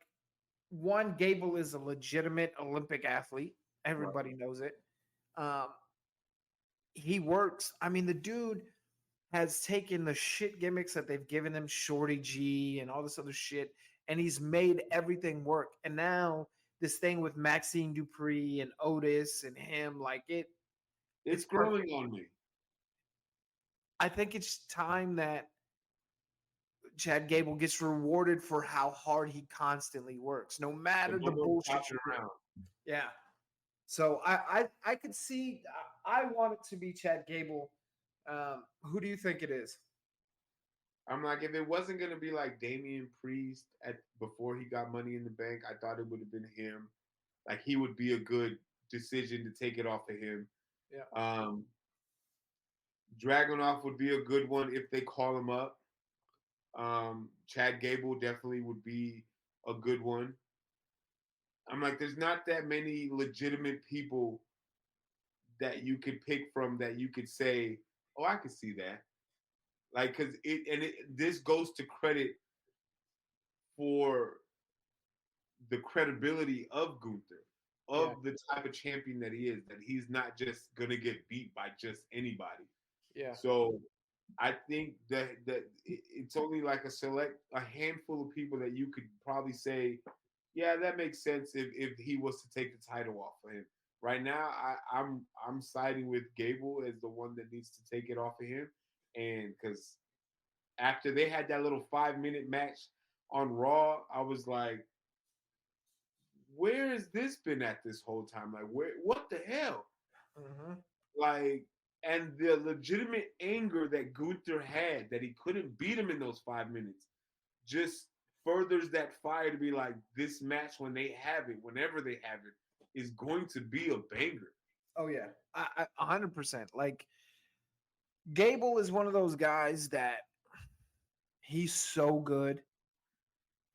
one, Gable is a legitimate Olympic athlete. Right. Everybody knows it. Um, he works. I mean, the dude has taken the shit gimmicks that they've given him, Shorty G and all this other shit, and he's made everything work. And now this thing with Maxine Dupree and Otis and him, like It's it's perfect. growing on me. I think it's time that Chad Gable gets rewarded for how hard he constantly works, no So matter the no more bullshit flopping you're doing. around. Yeah. So I could see I want it to be Chad Gable. Who do you think it is? I'm like, if it wasn't gonna be like Damian Priest at before he got Money in the Bank, I thought it would have been him. Like he would be a good decision to take it off of him. Yeah. Dragunov would be a good one if they call him up. Chad Gable definitely would be a good one. I'm like, there's not that many legitimate people that you could pick from that you could say, oh, I could see that. Like, because this goes to credit for the credibility of Gunther, Yeah. of the type of champion that he is, that he's not just gonna get beat by just anybody. Yeah. So I think that it's only like a handful of people that you could probably say, yeah, that makes sense if he was to take the title off of him. Right now, I'm siding with Gable as the one that needs to take it off of him, and because after they had that little 5 minute match on Raw, I was like, where has this been at this whole time? Like, what the hell? Mm-hmm. Like, and the legitimate anger that Gunther had that he couldn't beat him in those 5 minutes just furthers that fire to be like, this match, when they have it, whenever they have it, is going to be a banger. Oh yeah, 100%. Like Gable is one of those guys that he's so good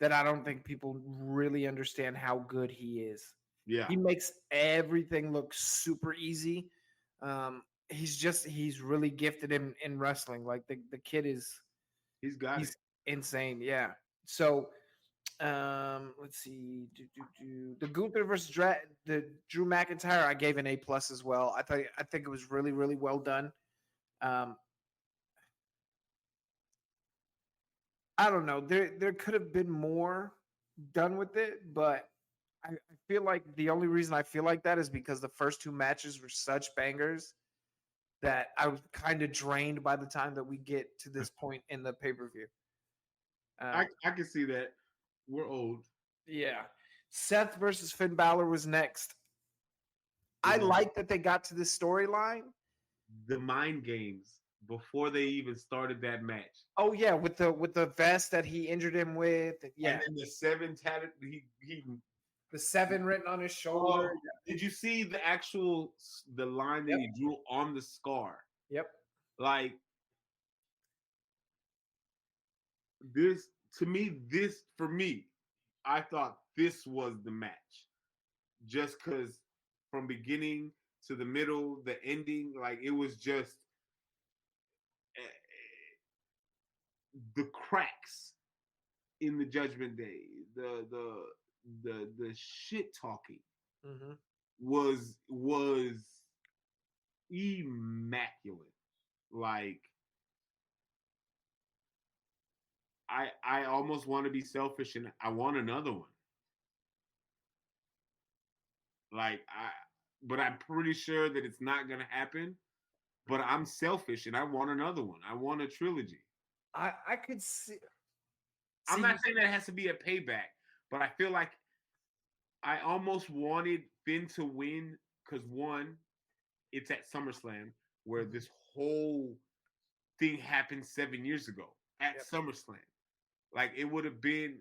that I don't think people really understand how good he is. Yeah, He makes everything look super easy. He's really gifted in wrestling. Like the kid is he's got it. he's insane. Yeah. So let's see. The Gunther versus the Drew McIntyre, I gave an A plus as well. I think it was really, really well done. Um, I don't know. There could have been more done with it, but I feel like the only reason I feel like that is because the first two matches were such bangers that I was kind of drained by the time that we get to this point in the pay per view. I can see that. We're old. Yeah, Seth versus Finn Balor was next. I It was like that they got to this storyline. the mind games before they even started that match. Oh yeah, with the vest that he injured him with. Yeah, And then the seven tatted he the 7 written on his shoulder. oh, did you see the line that Yep. he drew on the scar? Yep. Like this to me, this for me, I thought this was the match. Just cause from beginning to the middle, the ending, like it was just the cracks in the Judgment Day, the shit talking Mm-hmm. was immaculate. Like I almost want to be selfish and I want another one. Like but I'm pretty sure that it's not gonna happen. But I'm selfish and I want another one. I want a trilogy. I could see. I'm not saying that it has to be a payback, but I feel like I almost wanted Finn to win because one, it's at SummerSlam where this whole thing happened 7 years ago at Yep. SummerSlam. Like it would have been.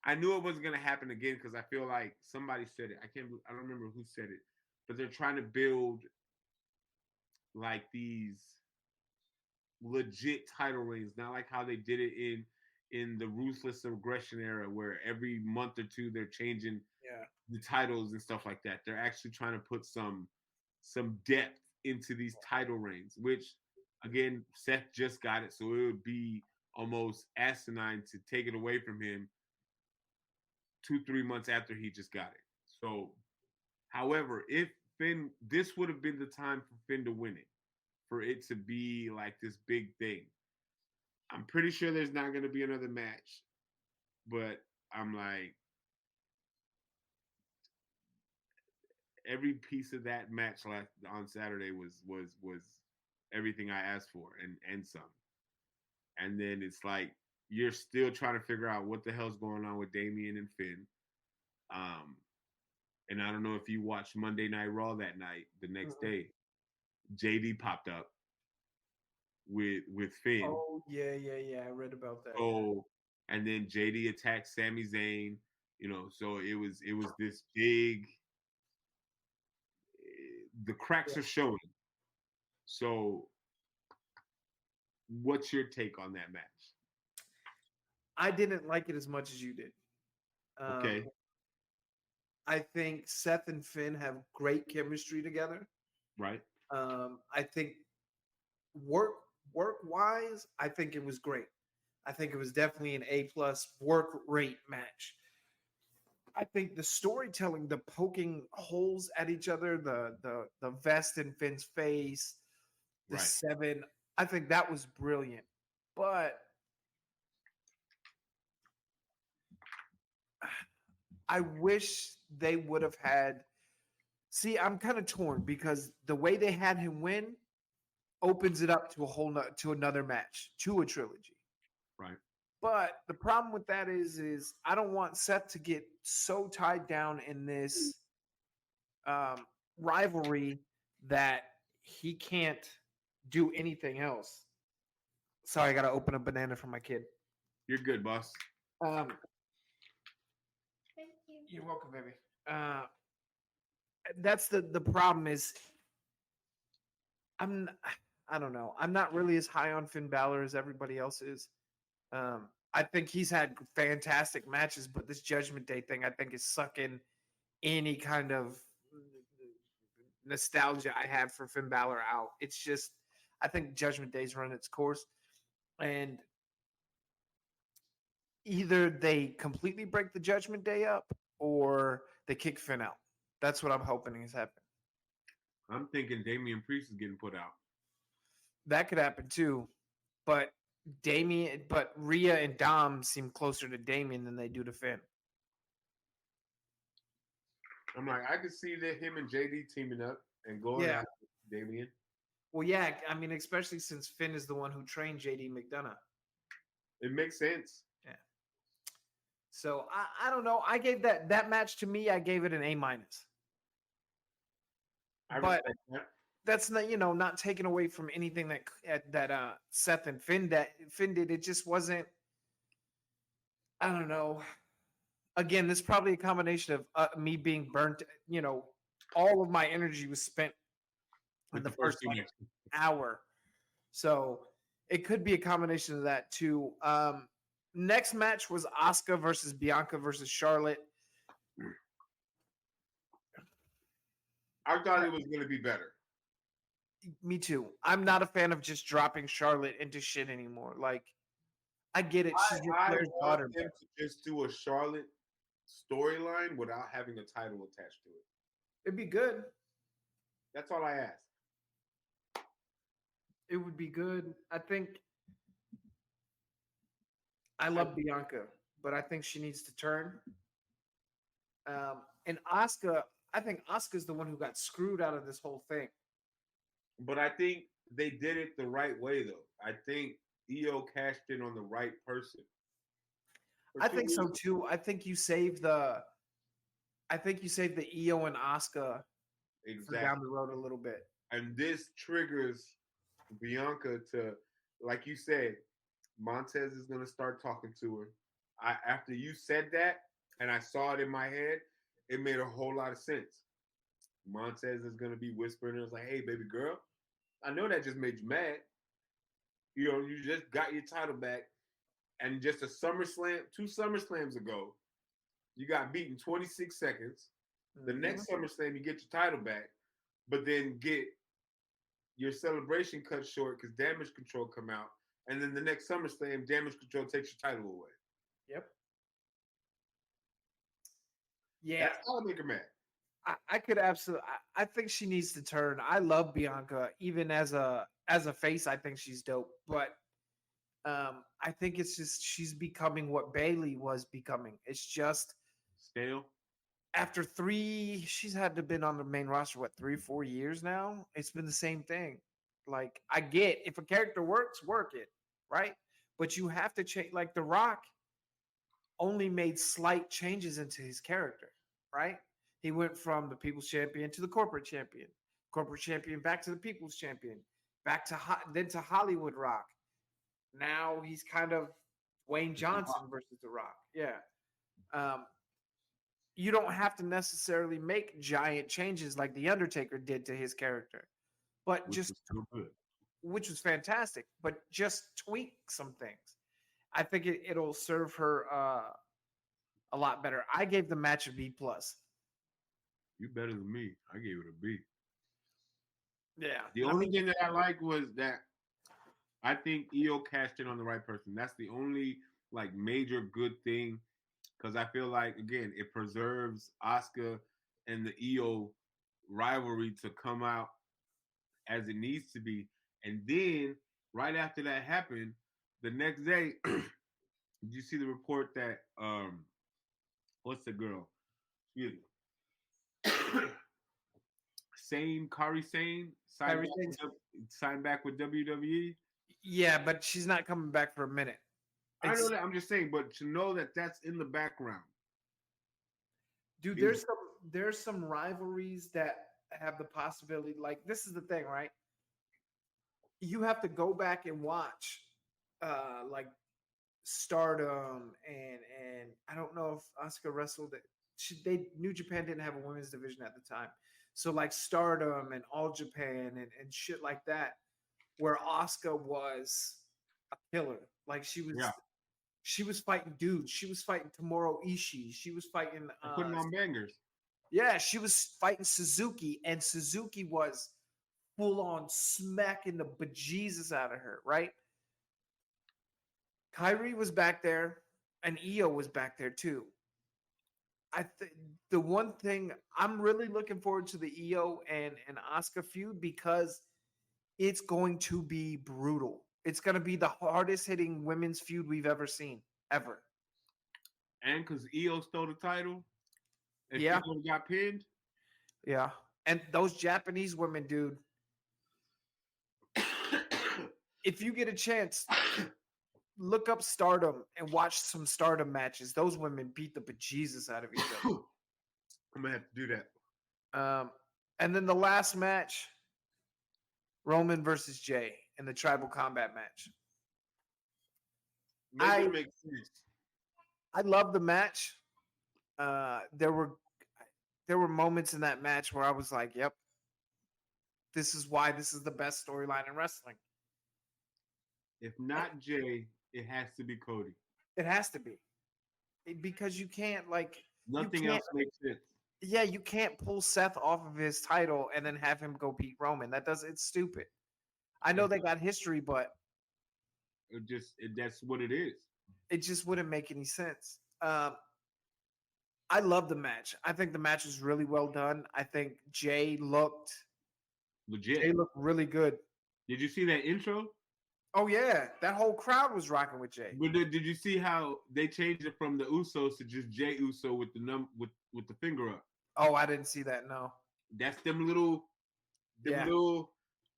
I knew it wasn't gonna happen again because I feel like somebody said it. I don't remember who said it, but they're trying to build like these legit title reigns, not like how they did it in the ruthless aggression era, where every month or two they're changing Yeah. the titles and stuff like that. They're actually trying to put some depth into these title reigns, which again Seth just got it, so it would be almost asinine to take it away from him 2-3 months after he just got it. So, however, if Finn, this would have been the time for Finn to win it, for it to be like this big thing. I'm pretty sure there's not going to be another match, but I'm like, every piece of that match last on Saturday was everything I asked for and some. And then it's like you're still trying to figure out what the hell's going on with Damian and Finn. Um, and I don't know if you watched Monday Night Raw that night. The next day, JD popped up with Finn. Oh yeah. I read about that. So and then JD attacked Sami Zayn. So it was this big. The cracks are showing. So, what's your take on that match? I didn't like it as much as you did. Okay, I think Seth and Finn have great chemistry together. right, I think work work wise, I think it was great. I think it was definitely an A+ work rate match. I think the storytelling, the poking holes at each other, the vest in Finn's face, the right. seven, I think that was brilliant. But I wish they would have had. See, I'm kind of torn because the way they had him win opens it up to to another match, to a trilogy. Right. But the problem with that is I don't want Seth to get so tied down in this rivalry that he can't do anything else. Sorry, I got to open a banana for my kid. You're good, boss. Um, Thank you. you're welcome, baby. That's the problem is I'm I don't know. I'm not really as high on Finn Balor as everybody else is. I think he's had fantastic matches, but this Judgment Day thing I think is sucking any kind of nostalgia I have for Finn Balor out. It's just I think Judgment Day's run its course, and either they completely break the Judgment Day up or they kick Finn out. That's what I'm hoping is happening. I'm thinking Damian Priest is getting put out. That could happen too, but Rhea and Dom seem closer to Damien than they do to Finn. I'm like, I could see that him and JD teaming up and going after Damian. Well, yeah, I mean, especially since Finn is the one who trained JD McDonough. It makes sense. Yeah. So I don't know. I gave that match to me. I gave it an A-. I But respect that. that's not not taken away from anything that Seth and Finn did. It just wasn't. I don't know. Again, this is probably a combination of me being burnt. All of my energy was spent in With the the first two matches. hour, so it could be a combination of that too. Next match was Asuka versus Bianca versus Charlotte. I thought it was going to be better. Me too. I'm not a fan of just dropping Charlotte into shit anymore. Like, I get it. She's your I Flair's want daughter. them to just do a Charlotte storyline without having a title attached to it. It'd be good. That's all I ask. It would be good. I think I love Bianca, but I think she needs to turn. And Asuka, I think Asuka's the one who got screwed out of this whole thing. But I think they did it the right way, though. I think EO cashed in on the right person. I think so too. I think you saved the EO and Asuka for down the road a little bit. And this triggers Bianca to, like you said, Montez is going to start talking to her. After you said that and I saw it in my head, it made a whole lot of sense. Montez is gonna be whispering. And it's like, hey, baby girl, I know that just made you mad. You know, you just got your title back, and just a SummerSlam, 2 SummerSlams ago, you got beaten 26 seconds. The next SummerSlam, you get your title back, but then get your celebration cut short because Damage Control come out, and then the next SummerSlam, Damage Control takes your title away. Yep. Yeah, That's how I make her mad. I could absolutely. I think she needs to turn. I love Bianca, even as a face. I think she's dope, but I think it's just she's becoming what Bailey was becoming. It's just Stale. after she's had to been on the main roster what 3-4 years now. It's been the same thing. Like I get if a character works, work it right, but you have to change. Like The Rock only made slight changes into his character, right? He went from the People's Champion to the Corporate Champion back to the People's Champion, back to then to Hollywood Rock. Now he's kind of Wayne Johnson versus The Rock. Yeah. You don't have to necessarily make giant changes like The Undertaker did to his character, but Which just was so good. which was fantastic, but just tweak some things. I think it'll serve her a lot better. I gave the match a B plus. You better than me. I gave it a B. Yeah. The only thing that I like was that I think EO cashed in on the right person. That's the only like major good thing because I feel like again it preserves Asuka and the EO rivalry to come out as it needs to be. And then right after that happened, the next day, did you see the report that what's the girl? Excuse me. Kari Sane signed back with WWE. Yeah, but she's not coming back for a minute. I know that. I'm just saying, but to know that that's in the background, dude. There's some rivalries that have the possibility. Like this is the thing, right? You have to go back and watch, like Stardom and I don't know if Asuka wrestled it. New Japan didn't have a women's division at the time, so like Stardom and All Japan and shit like that, where Asuka was a killer. Like she was fighting dudes. She was fighting Tomoro Ishii. She was fighting putting on bangers. Yeah, she was fighting Suzuki, and Suzuki was full on smacking the bejesus out of her, right? Kyrie was back there, and Io was back there too. The one thing I'm really looking forward to the Io and Asuka feud because it's going to be brutal. It's going to be the hardest hitting women's feud we've ever seen, ever. And because Io stole the title, and yeah, she got pinned. Yeah, and those Japanese women, dude. If you get a chance, look up Stardom and watch some Stardom matches. Those women beat the bejesus out of each other. I'm gonna have to do that. And then the last match, Roman versus Jay in the Tribal Combat match. Make it make sense. I love the match. There were moments in that match where I was like, "Yep, this is why this is the best storyline in wrestling." If not Jay, it has to be Cody. It has to be because you can't like nothing else makes sense. Yeah, you can't pull Seth off of his title and then have him go beat Roman. It's stupid. I know they got history, but that's what it is. It just wouldn't make any sense. I love the match. I think the match was really well done. I think Jay looked legit. Jay looked really good. Did you see that intro? Oh yeah, that whole crowd was rocking with Jay. But did you see how they changed it from the Usos to just Jay Uso with the with the finger up? Oh, I didn't see that. No, that's them little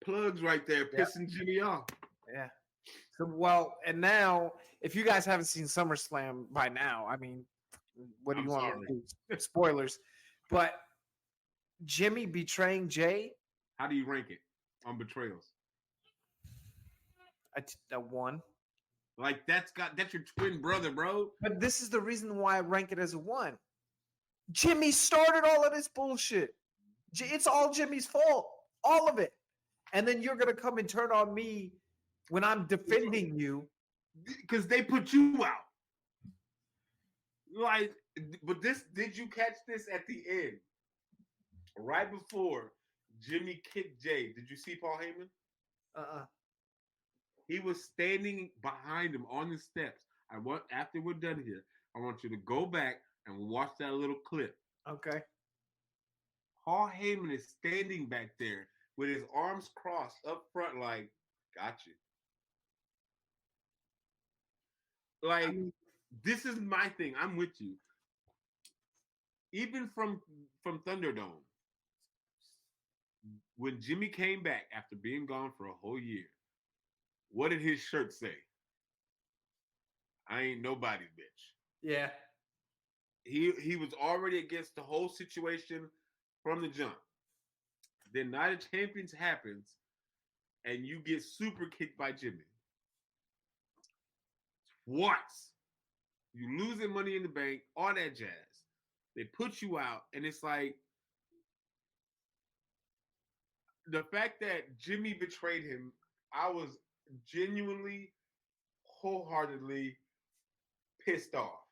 plugs right there, pissing Jimmy off. Yeah. So and now if you guys haven't seen SummerSlam by now, I mean, what do you want to do? Spoilers, but Jimmy betraying Jay. How do you rank it on betrayals? A 1. Like that's your twin brother, bro. But this is the reason why I rank it as a 1. Jimmy started all of this bullshit. It's all Jimmy's fault. All of it. And then you're going to come and turn on me when I'm defending you. Because they put you out. Like, but did you catch this at the end? Right before Jimmy kicked Jay, did you see Paul Heyman? He was standing behind him on the steps. After we're done here, I want you to go back and watch that little clip. Okay. Paul Heyman is standing back there with his arms crossed up front, like, got you. Like, this is my thing. I'm with you. Even from Thunderdome, when Jimmy came back after being gone for a whole year, what did his shirt say? I ain't nobody's bitch. Yeah. He was already against the whole situation from the jump. Then Night of Champions happens, and you get super kicked by Jimmy. Once. You losing Money in the Bank, all that jazz. They put you out, and it's like the fact that Jimmy betrayed him, I was genuinely, wholeheartedly pissed off.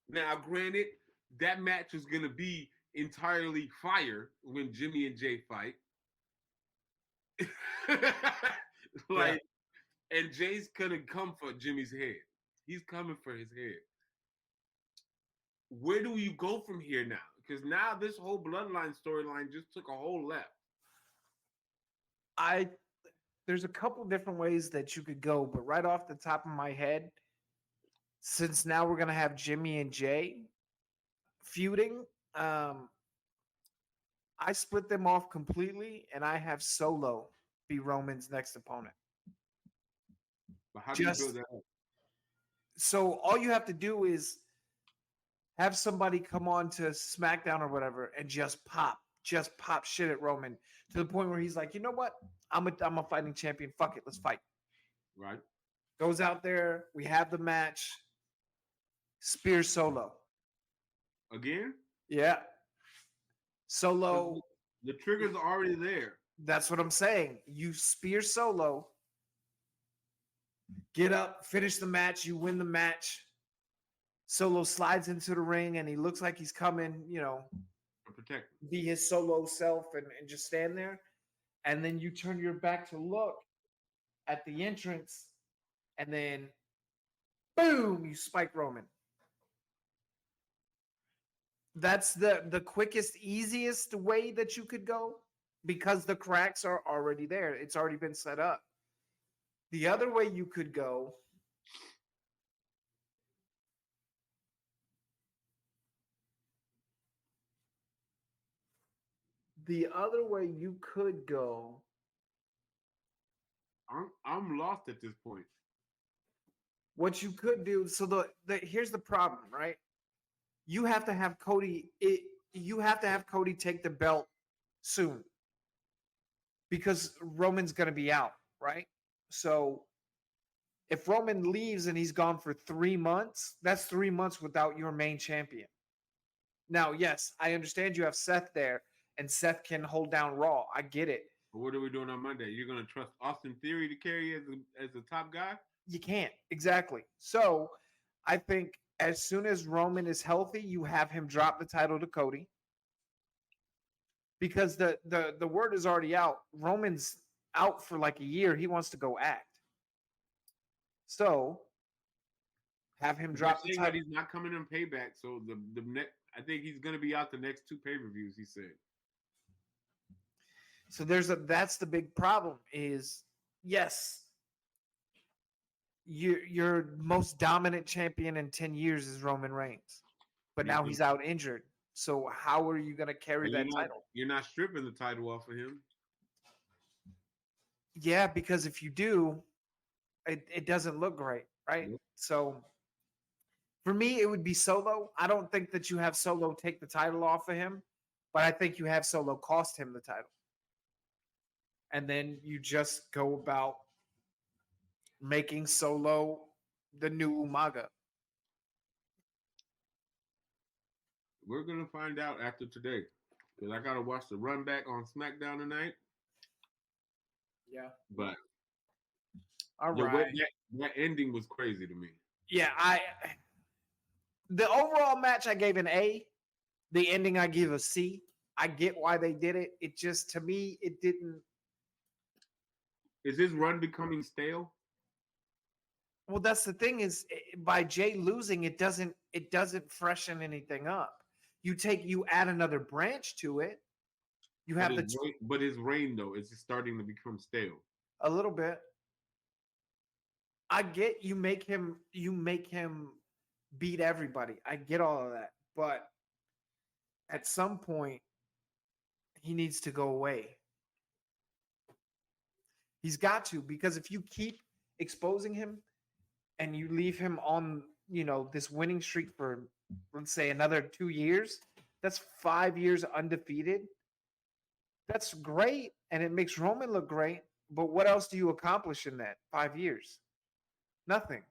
Now, granted, that match is going to be entirely fire when Jimmy and Jay fight. Like, yeah. And Jay's going to come for Jimmy's head. He's coming for his head. Where do you go from here now? Because now this whole bloodline storyline just took a whole left. There's a couple different ways that you could go, but right off the top of my head, since now we're gonna have Jimmy and Jay feuding, I split them off completely, and I have Solo be Roman's next opponent. But how do you build that up? So all you have to do is have somebody come on to SmackDown or whatever and just pop shit at Roman to the point where he's like, you know what? I'm a fighting champion. Fuck it, let's fight. Right. Goes out there. We have the match. Spear Solo. Again? Yeah. Solo. The trigger's already there. That's what I'm saying. You spear Solo. Get up, finish the match. You win the match. Solo slides into the ring and he looks like he's coming, protect, be his solo self and just stand there. And then you turn your back to look at the entrance and then boom, you spike Roman. That's the quickest, easiest way that you could go because the cracks are already there. It's already been set up. The other way you could go I'm lost at this point. What you could do, so here's the problem, right? You have to have Cody take the belt soon because Roman's going to be out, right? So if Roman leaves and he's gone for 3 months, that's 3 months without your main champion. Now, yes, I understand you have Seth there and Seth can hold down Raw. I get it. But what are we doing on Monday? You're going to trust Austin Theory to carry as the top guy? You can't. Exactly. So I think as soon as Roman is healthy, you have him drop the title to Cody. Because the word is already out. Roman's out for like a year. He wants to go act. So have him drop the title. He's not coming in Payback. So I think he's going to be out the next 2 pay-per-views, he said. So that's the big problem is, yes, your most dominant champion in 10 years is Roman Reigns. But now he's out injured. So how are you going to carry that title? You're not stripping the title off of him. Yeah, because if you do, it doesn't look great, right? Yep. So for me, it would be Solo. I don't think that you have Solo take the title off of him, but I think you have Solo cost him the title. And then you just go about making Solo the new Umaga. We're gonna find out after today because I gotta watch the run back on SmackDown tonight. Yeah. But All the way right. that ending was crazy to me. Yeah, the overall match I gave an A. The ending I give a C. I get why they did it. It just to me it didn't. Is his run becoming stale? Well, that's the thing is by Jay losing it doesn't freshen anything up. You add another branch to it. You have But his reign though is starting to become stale. a little bit. I get you make him beat everybody. I get all of that. But at some point he needs to go away. He's got to, because if you keep exposing him and you leave him on, this winning streak for, let's say, another 2 years, that's 5 years undefeated. That's great, and it makes Roman look great. But what else do you accomplish in that 5 years? Nothing. It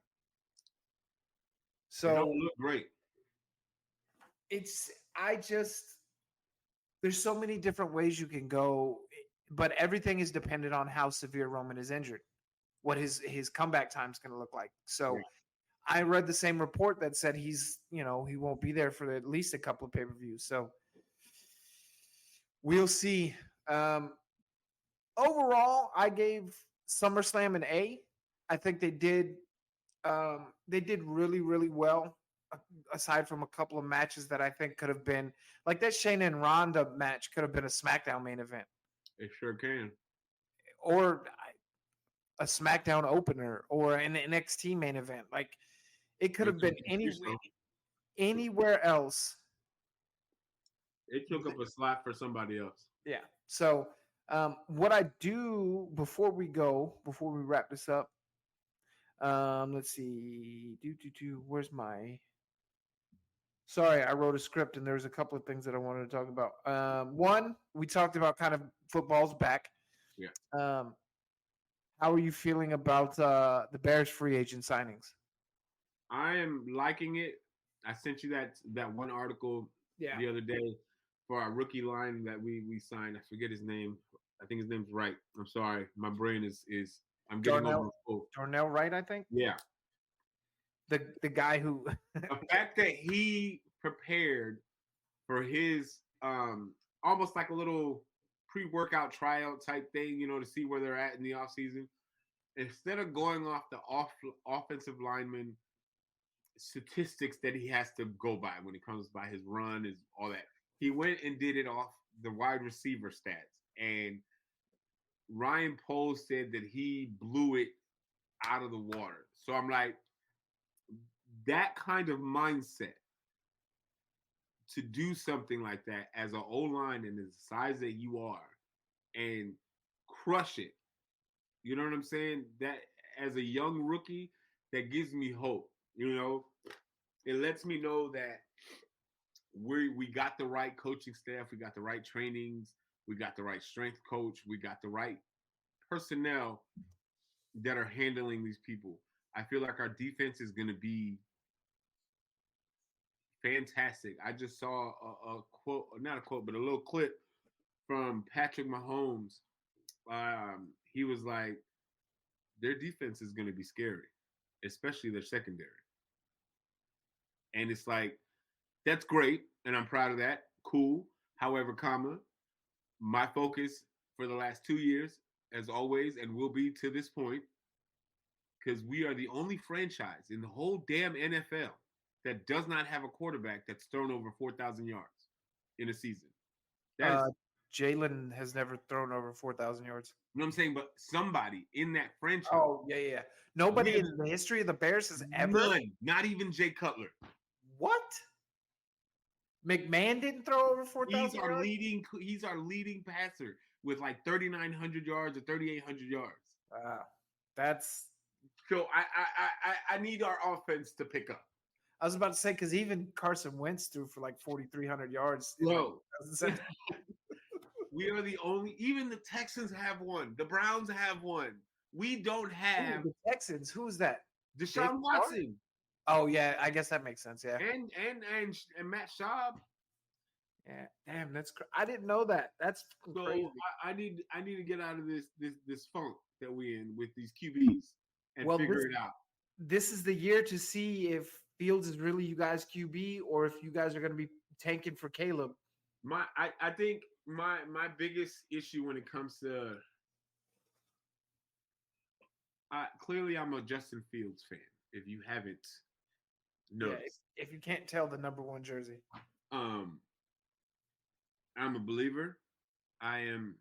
So don't look great. there's so many different ways you can go, but everything is dependent on how severe Roman is injured, what his comeback time is going to look like. So Yeah. I read the same report that said he won't be there for at least a couple of pay-per-views. So we'll see. Overall, I gave SummerSlam an A. I think they did really, really well, aside from a couple of matches that I think could have been, like that Shayna and Ronda match could have been a SmackDown main event. It sure can. Or a SmackDown opener or an NXT main event. Like it could have been anywhere else. It took up a slot for somebody else. Yeah. So what I do before we wrap this up, let's see. Where's my? Sorry, I wrote a script and there's a couple of things that I wanted to talk about. One, we talked about kind of football's back. Yeah. How are you feeling about the Bears free agent signings? I am liking it. I sent you that one article the other day for our rookie line that we signed. I forget his name. I think his name's Wright. I'm sorry. My brain is I'm getting over full. Darnell Wright, I think. Yeah. The guy who the fact that he prepared for his almost like a little pre-workout tryout type thing, to see where they're at in the offseason. Instead of going off the offensive lineman statistics that he has to go by when it comes by his run, is all that. He went and did it off the wide receiver stats. And Ryan Poles said that he blew it out of the water. So I'm like, that kind of mindset to do something like that as an O-line and the size that you are and crush it. You know what I'm saying? That as a young rookie, that gives me hope. It lets me know that we got the right coaching staff, we got the right trainings, we got the right strength coach, we got the right personnel that are handling these people. I feel like our defense is going to be fantastic. I just saw a quote, not a quote, but a little clip from Patrick Mahomes. He was like, their defense is going to be scary, especially their secondary. And it's like, that's great, and I'm proud of that. Cool. However, my focus for the last 2 years, as always, and will be to this point, because we are the only franchise in the whole damn NFL that does not have a quarterback that's thrown over 4,000 yards in a season. Jalen has never thrown over 4,000 yards. You know what I'm saying? But somebody in that franchise. Oh, yeah. Nobody in the history of the Bears has ever. None. Not even Jay Cutler. What? McMahon didn't throw over 4,000 yards? He's our leading passer with like 3,900 yards or 3,800 yards. Wow. That's. So I need our offense to pick up. I was about to say, because even Carson Wentz threw for like 4,300 yards. No. We are the only, even the Texans have one. The Browns have one. We don't Ooh, have the Texans. Who's that? Deshaun David Carr? Watson Oh yeah, I guess that makes sense. Yeah. and Matt Schaub. Yeah. Damn, I didn't know that. That's So crazy. I need to get out of this funk that we in with these QBs and Well, figure it out. This is the year to see if Fields is really you guys QB or if you guys are going to be tanking for Caleb. I think my biggest issue when it comes to clearly I'm a Justin Fields fan. If you haven't noticed, if you can't tell the number 1 jersey. I'm a believer. I'm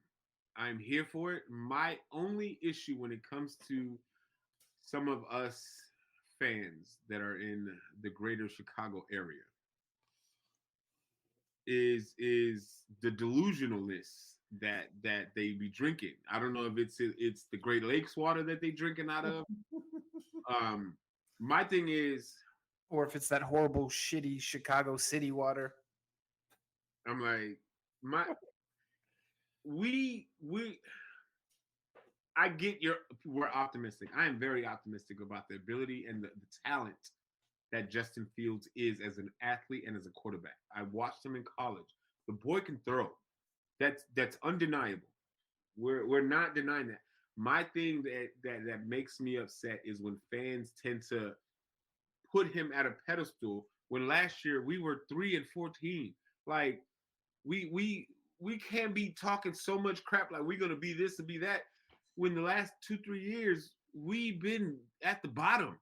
here for it. My only issue when it comes to some of us fans that are in the greater Chicago area is the delusionalness that they be drinking. I don't know if it's the Great Lakes water that they drinking out of. My thing is, or if it's that horrible, shitty Chicago City water. I'm like, I get we're optimistic. I am very optimistic about the ability and the talent that Justin Fields is as an athlete and as a quarterback. I watched him in college. The boy can throw. That's undeniable. We're not denying that. My thing that makes me upset is when fans tend to put him at a pedestal when last year we were 3-14. Like we can't be talking so much crap like we're gonna be this and be that when the last 2-3 years we've been at the bottom.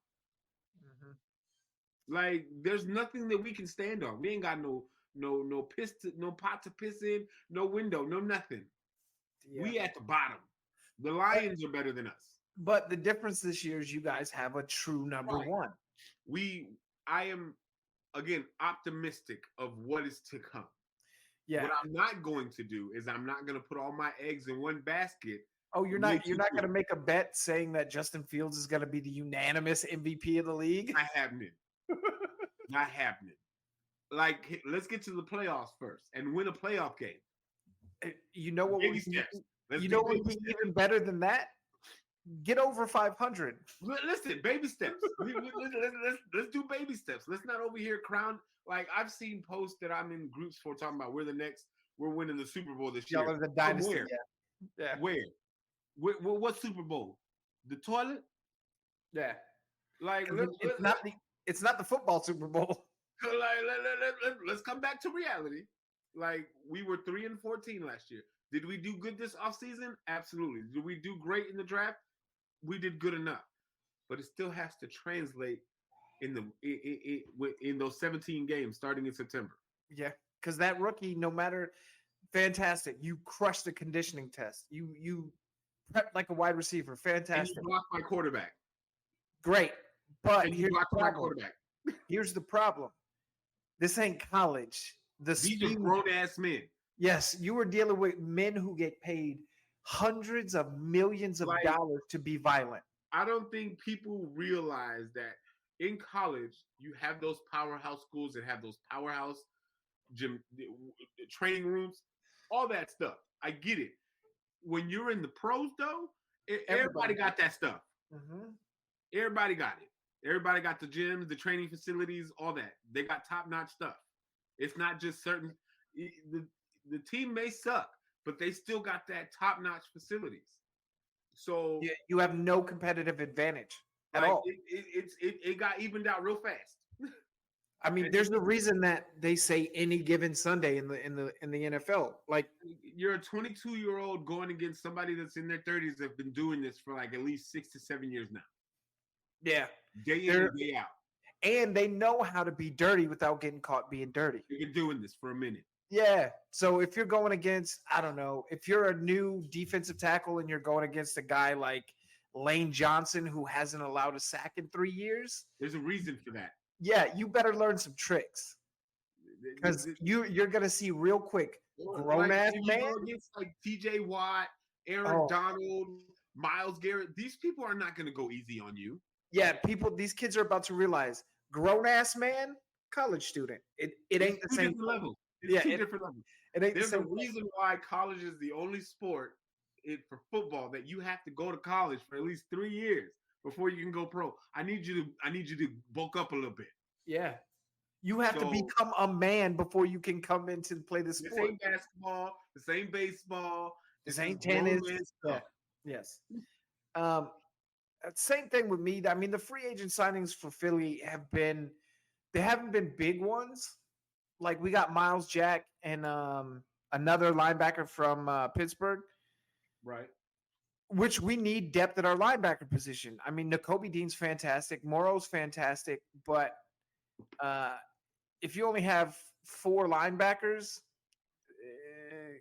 Like there's nothing that we can stand on. We ain't got no pot to piss in, no window, no nothing. Yeah. We at the bottom. The Lions are better than us. But the difference this year is you guys have a true number 1. I am again optimistic of what is to come. Yeah. What I'm not going to do is I'm not going to put all my eggs in one basket. Oh, you're not going to make a bet saying that Justin Fields is going to be the unanimous MVP of the league? Not happening. Not happening. Like, let's get to the playoffs first and win a playoff game. You know what? You know what would be even better than that? Get over 500. Listen, baby steps. Let's do baby steps. Let's not over here crown. Like I've seen posts that I'm in groups for talking about we're winning the Super Bowl this year. The dynasty. Yeah. Where? What Super Bowl? The toilet? Yeah. Like it's not the football Super Bowl. Like let's come back to reality. Like we were 3-14 last year. Did we do good this offseason? Absolutely. Did we do great in the draft? We did good enough. But it still has to translate in those 17 games starting in September. Yeah, because that rookie, no matter, fantastic. You crushed the conditioning test. You prepped like a wide receiver. Fantastic. And you blocked my quarterback. Great. But here's the quarterback. Here's the problem. This ain't college. These are grown-ass men. Yes, you were dealing with men who get paid hundreds of millions of dollars to be violent. I don't think people realize that in college, you have those powerhouse schools that have those powerhouse gym training rooms, all that stuff. I get it. When you're in the pros, though, everybody got that stuff. Mm-hmm. Everybody got it. Everybody got the gyms, the training facilities, all that. They got top-notch stuff. It's not just certain. The team may suck, but they still got that top-notch facilities. So you have no competitive advantage at all. It got evened out real fast. I mean, there's a reason that they say any given Sunday in the NFL. Like you're a 22-year-old going against somebody that's in their 30s that have been doing this for like at least 6 to 7 years now. Yeah, day in and day out. And they know how to be dirty without getting caught being dirty. You've been doing this for a minute. Yeah. So if you're going against, I don't know, if you're a new defensive tackle and you're going against a guy like Lane Johnson who hasn't allowed a sack in 3 years, there's a reason for that. Yeah, you better learn some tricks because you're gonna see real quick grown ass man against like T.J. Watt, Aaron Donald, Myles Garrett. These people are not gonna go easy on you. Yeah, these kids are about to realize grown ass man, college student. It ain't the same level. It's two different levels. It ain't There's the same a reason why college is the only sport it for football that you have to go to college for at least 3 years before you can go pro. I need you to bulk up a little bit. Yeah. You have to So become a man before you can come in to play the this sport. ain't basketball, this ain't baseball, This this is ain't grown tennis. man Yeah. stuff. Yes. Same thing with me. I mean, the free agent signings for Philly they haven't been big ones. Like we got Miles Jack and another linebacker from Pittsburgh, Right. which we need depth at our linebacker position. I mean, Nakobe Dean's fantastic, Morrow's fantastic, but if you only have 4 linebackers,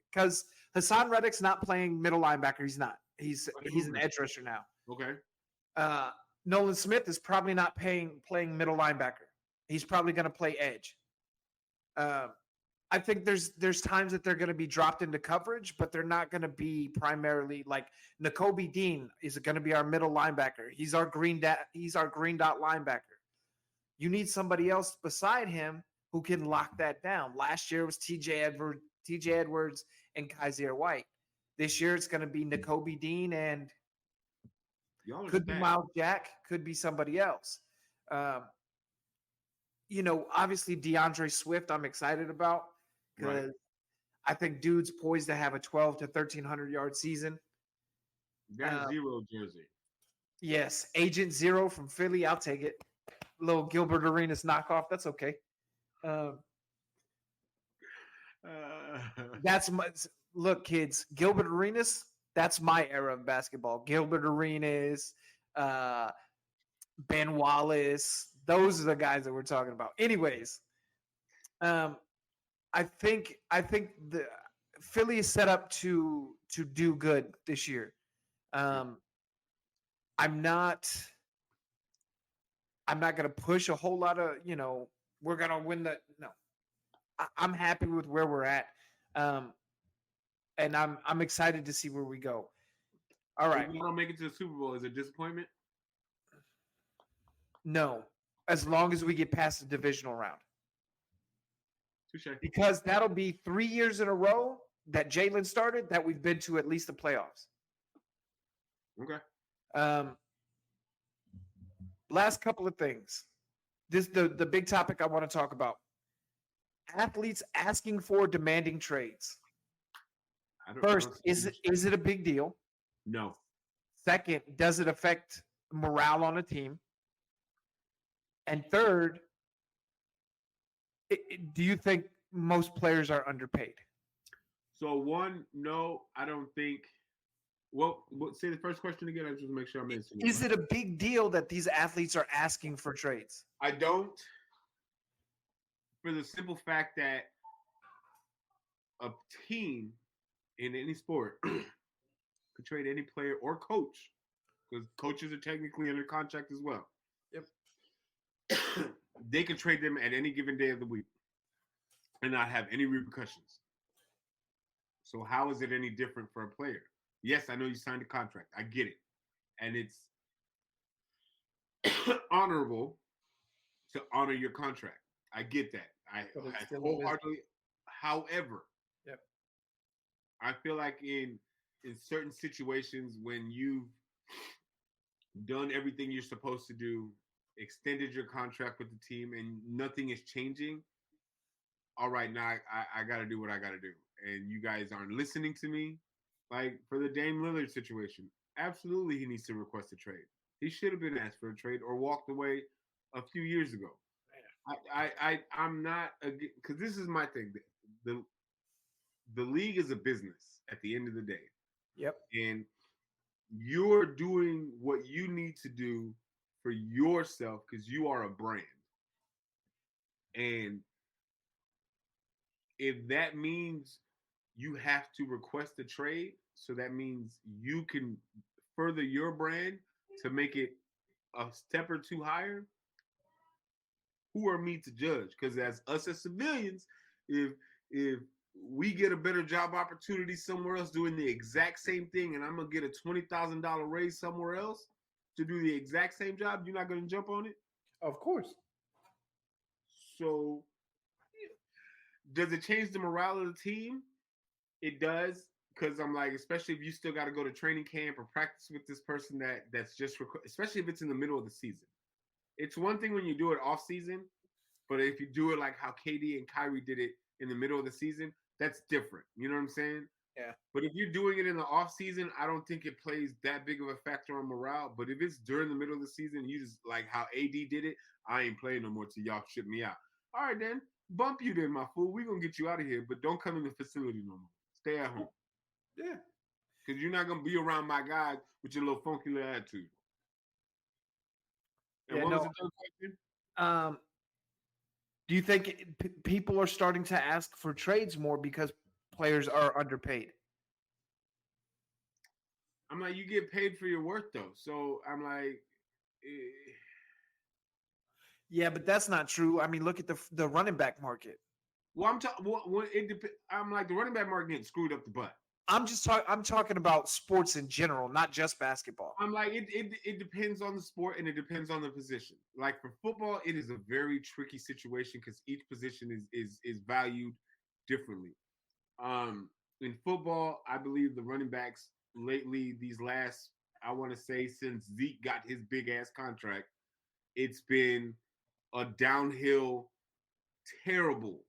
because Hassan Reddick's not playing middle linebacker, he's not. He's an edge rusher now. Okay. Nolan Smith is probably not playing middle linebacker. He's probably going to play edge. I think there's times that they're going to be dropped into coverage, but they're not going to be primarily like Nakobe Dean is going to be our middle linebacker. He's our green dot linebacker. You need somebody else beside him who can lock that down. Last year it was TJ Edwards, and Kaiser White. This year it's going to be Nakobe Dean and could be Miles Jack, could be somebody else. Obviously DeAndre Swift I'm excited about because I think dude's poised to have a 12 to 1,300 yard season. That zero jersey. Yes, Agent Zero from Philly. I'll take it. Little Gilbert Arenas knockoff. That's okay. That's my look, kids. Gilbert Arenas. That's my era of basketball. Gilbert Arenas, Ben Wallace. Those are the guys that we're talking about. Anyways, I think the Philly is set up to do good this year. I'm not going to push a whole lot of, we're going to win no. I'm happy with where we're at. And I'm excited to see where we go. All right. If we don't make it to the Super Bowl, is it a disappointment? No, as long as we get past the divisional round. Touché. Because that'll be 3 years in a row that Jalen started that we've been to at least the playoffs. Okay. Last couple of things. This the big topic I want to talk about. Athletes asking for demanding trades. First, is it a big deal? No. Second, does it affect morale on a team? And third, do you think most players are underpaid? So one, no, I don't think. Well, say the first question again. I just want to make sure I'm answering. Is it a big deal that these athletes are asking for trades? I don't, for the simple fact that a team in any sport could trade any player or coach, because coaches are technically under contract as well. Yep. They can trade them at any given day of the week and not have any repercussions. So how is it any different for a player? Yes, I know you signed a contract. I get it. And it's honorable to honor your contract. I get that. I wholeheartedly. However, yep. I feel like in certain situations when you've done everything you're supposed to do, extended your contract with the team, and nothing is changing, all right, now I got to do what I got to do. And you guys aren't listening to me. Like for the Dame Lillard situation, absolutely he needs to request a trade. He should have been asked for a trade or walked away a few years ago. I'm not, because this is my thing. The league is a business at the end of the day. Yep. And you're doing what you need to do for yourself because you are a brand. And if that means you have to request a trade, so that means you can further your brand to make it a step or two higher, who are me to judge? Because as civilians, if we get a better job opportunity somewhere else doing the exact same thing and I'm going to get a $20,000 raise somewhere else to do the exact same job, you're not going to jump on it? Of course. So does it change the morale of the team? It does, because I'm like, especially if you still got to go to training camp or practice with this person that's just especially if it's in the middle of the season. It's one thing when you do it off season, but if you do it like how KD and Kyrie did it in the middle of the season, that's different. You know what I'm saying? Yeah. But if you're doing it in the off season, I don't think it plays that big of a factor on morale. But if it's during the middle of the season, you just like how AD did it, I ain't playing no more till y'all ship me out. All right, then bump you then, my fool. We're gonna get you out of here, but don't come in the facility no more. Stay at home. Yeah. Because you're not gonna be around my guys with your little funky little attitude. And Yeah, what was no. the third question? Do you think people are starting to ask for trades more because players are underpaid? I'm like, you get paid for your worth though. So I'm like, Yeah, but that's not true. I mean, look at the running back market. well, I'm talking. Well, I'm like the running back market getting screwed up the butt. I'm talking about sports in general, not just basketball. I'm like, it depends on the sport and it depends on the position. Like for football, it is a very tricky situation because each position is valued differently. In football, I believe the running backs lately, these last, I want to say since Zeke got his big ass contract, it's been a downhill, terrible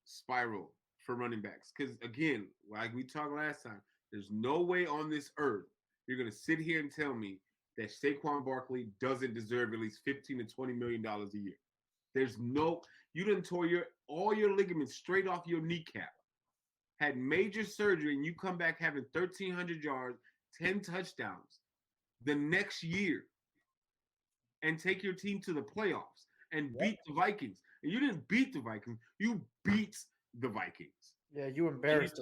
spiral for running backs. Because again, like we talked last time, there's no way on this earth you're gonna sit here and tell me that Saquon Barkley doesn't deserve at least $15 to $20 million a year. There's no, you done tore all your ligaments straight off your kneecap, had major surgery, and you come back having 1,300 yards, 10 touchdowns the next year, and take your team to the playoffs and beat the Vikings. And you didn't beat the Vikings, you beat the Vikings. Yeah, you embarrassed.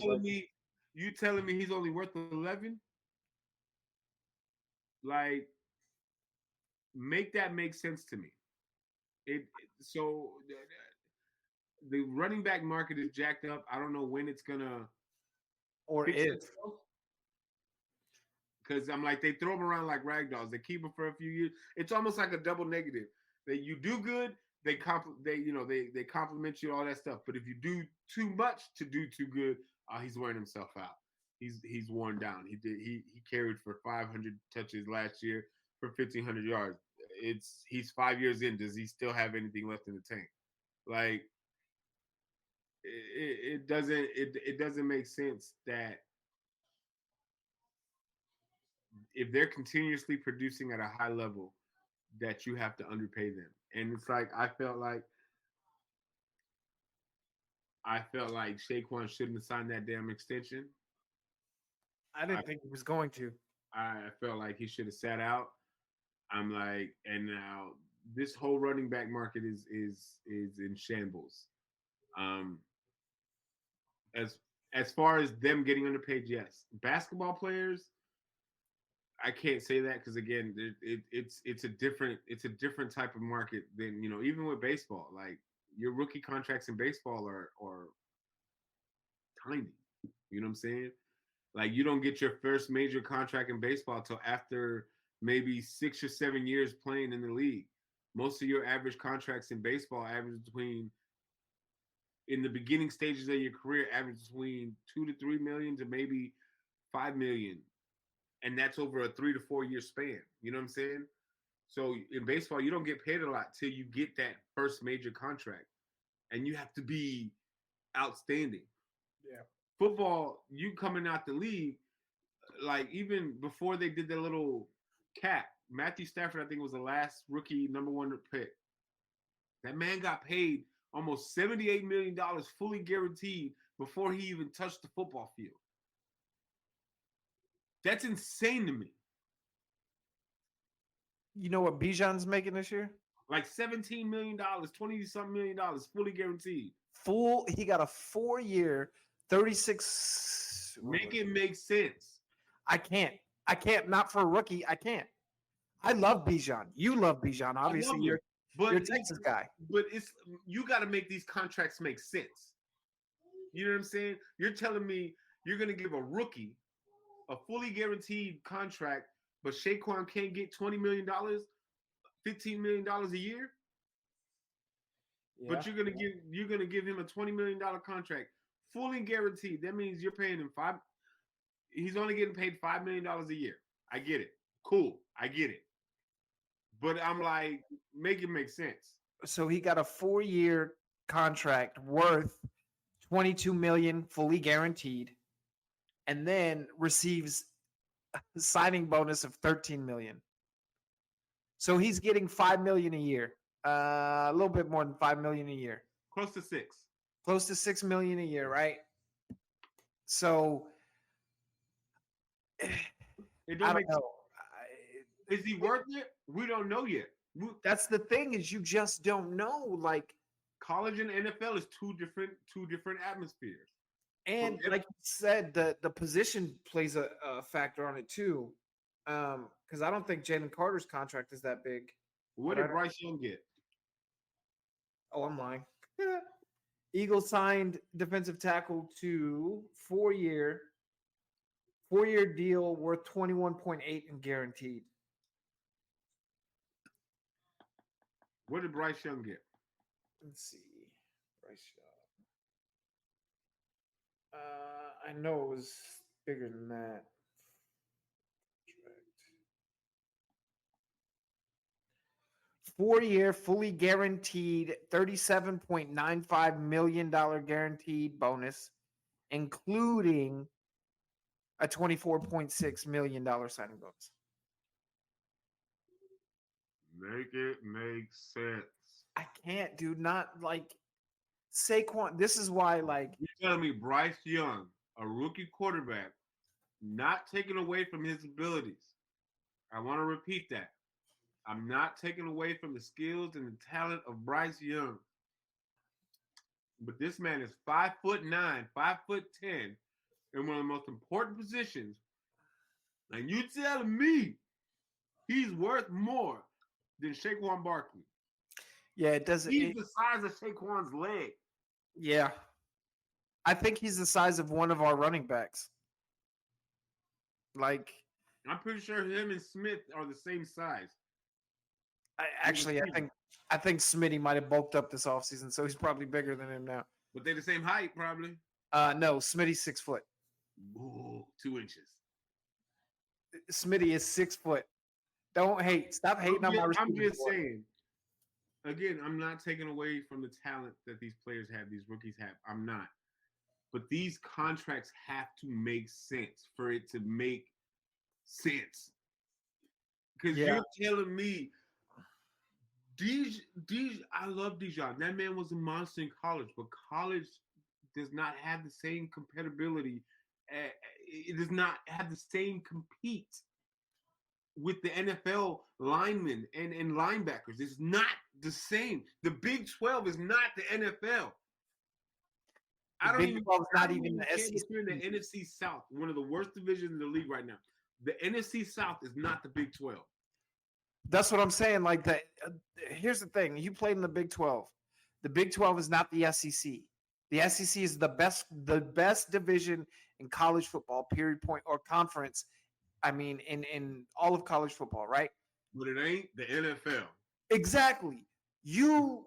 You telling me he's only worth 11? Like, make that make sense to me. So the running back market is jacked up. I don't know when it's gonna Or fix if. itself. Because I'm like, they throw them around like rag dolls. They keep them for a few years. It's almost like a double negative. That you do good, they compliment you, all that stuff. But if you do too much to do too good, he's wearing himself out. He's worn down. He carried for 500 touches last year for 1,500 yards. He's 5 years in. Does he still have anything left in the tank? Like it doesn't make sense that if they're continuously producing at a high level, that you have to underpay them. And it's like I felt like Saquon shouldn't have signed that damn extension. I didn't think he was going to. I felt like he should have sat out. I'm like, and now this whole running back market is in shambles. As far as them getting underpaid, yes. Basketball players, I can't say that because again, it's a different type of market than even with baseball. Like your rookie contracts in baseball are tiny. You know what I'm saying? Like you don't get your first major contract in baseball till after maybe 6 or 7 years playing in the league. Most of your average contracts in baseball average between, in the beginning stages of your career, average between 2 to 3 million to maybe 5 million. And that's over a 3 to 4 year span. You know what I'm saying? So in baseball, you don't get paid a lot till you get that first major contract. And you have to be outstanding. Yeah. Football, you coming out the league, like even before they did their little cap, Matthew Stafford, I think, was the last rookie number 1 pick. That man got paid almost $78 million fully guaranteed before he even touched the football field. That's insane to me. You know what Bijan's making this year? Like $17 million, 20-something million dollars, fully guaranteed. He got a 4-year, 36. Make it make sense. I can't. Not for a rookie. I can't. I love Bijan. You love Bijan. Obviously, you're a Texas guy. But you got to make these contracts make sense. You know what I'm saying? You're telling me you're going to give a rookie a fully guaranteed contract, but Saquon can't get $20 million, $15 million a year? Yeah. But you're gonna give him a $20 million contract, fully guaranteed. That means you're paying him he's only getting paid $5 million a year. I get it. Cool. I get it. But I'm like, make it make sense. So he got a 4-year contract worth $22 million fully guaranteed, and then receives a signing bonus of $13 million. So he's getting $5 million a year, a little bit more than $5 million a year, Close to 6. close to $6 million a year, right? So It I don't don't make know. Is he worth it? We don't know yet. That's the thing, is you just don't know. Like, College and NFL is two different atmospheres. and like you said, the position plays a factor on it too. Because I don't think Jalen Carter's contract is that big. What did Bryce Young get? Oh, I'm lying. Eagles signed defensive tackle to 4-year deal worth 21.8 and guaranteed. What did Bryce Young get? Let's see. Bryce Young. I know it was bigger than that. 4-year, fully guaranteed, $37.95 million guaranteed bonus, including a $24.6 million signing bonus. Make it make sense. I can't, dude. Not like Saquon. This is why, like, You're telling me Bryce Young, a rookie quarterback, not taken away from his abilities. I want to repeat that. I'm not taking away from the skills and the talent of Bryce Young. But this man is 5'9", 5'10", in one of the most important positions. And you telling me he's worth more than Saquon Barkley? yeah, it doesn't. He's the size of Saquon's leg. Yeah, I think he's the size of one of our running backs. Like, I'm pretty sure him and Smith are the same size. I think Smitty might have bulked up this offseason, so he's probably bigger than him now. But they're the same height, probably. No, Smitty's 6 foot. Ooh, 2 inches. Smitty is 6 foot. Don't hate. Stop hating on my I'm receivers, just boy. saying. Again, I'm not taking away from the talent that these players have, these rookies have. I'm not. But these contracts have to make sense for it to make sense. Because you're telling me, I love Dijon. That man was a monster in college, but college does not have the same compatibility. It does not have the same compete with the NFL linemen and linebackers. It's not the same. The Big 12 is not the NFL. I don't even. Not even the SEC. You're in the NFC South, one of the worst divisions in the league right now. The NFC South is not the Big 12. That's what I'm saying. Like, here's the thing: you played in the Big 12. The Big 12 is not the SEC. The SEC is the best division in college football. Period. Point or conference. I mean, in all of college football, right? But it ain't the NFL. Exactly. You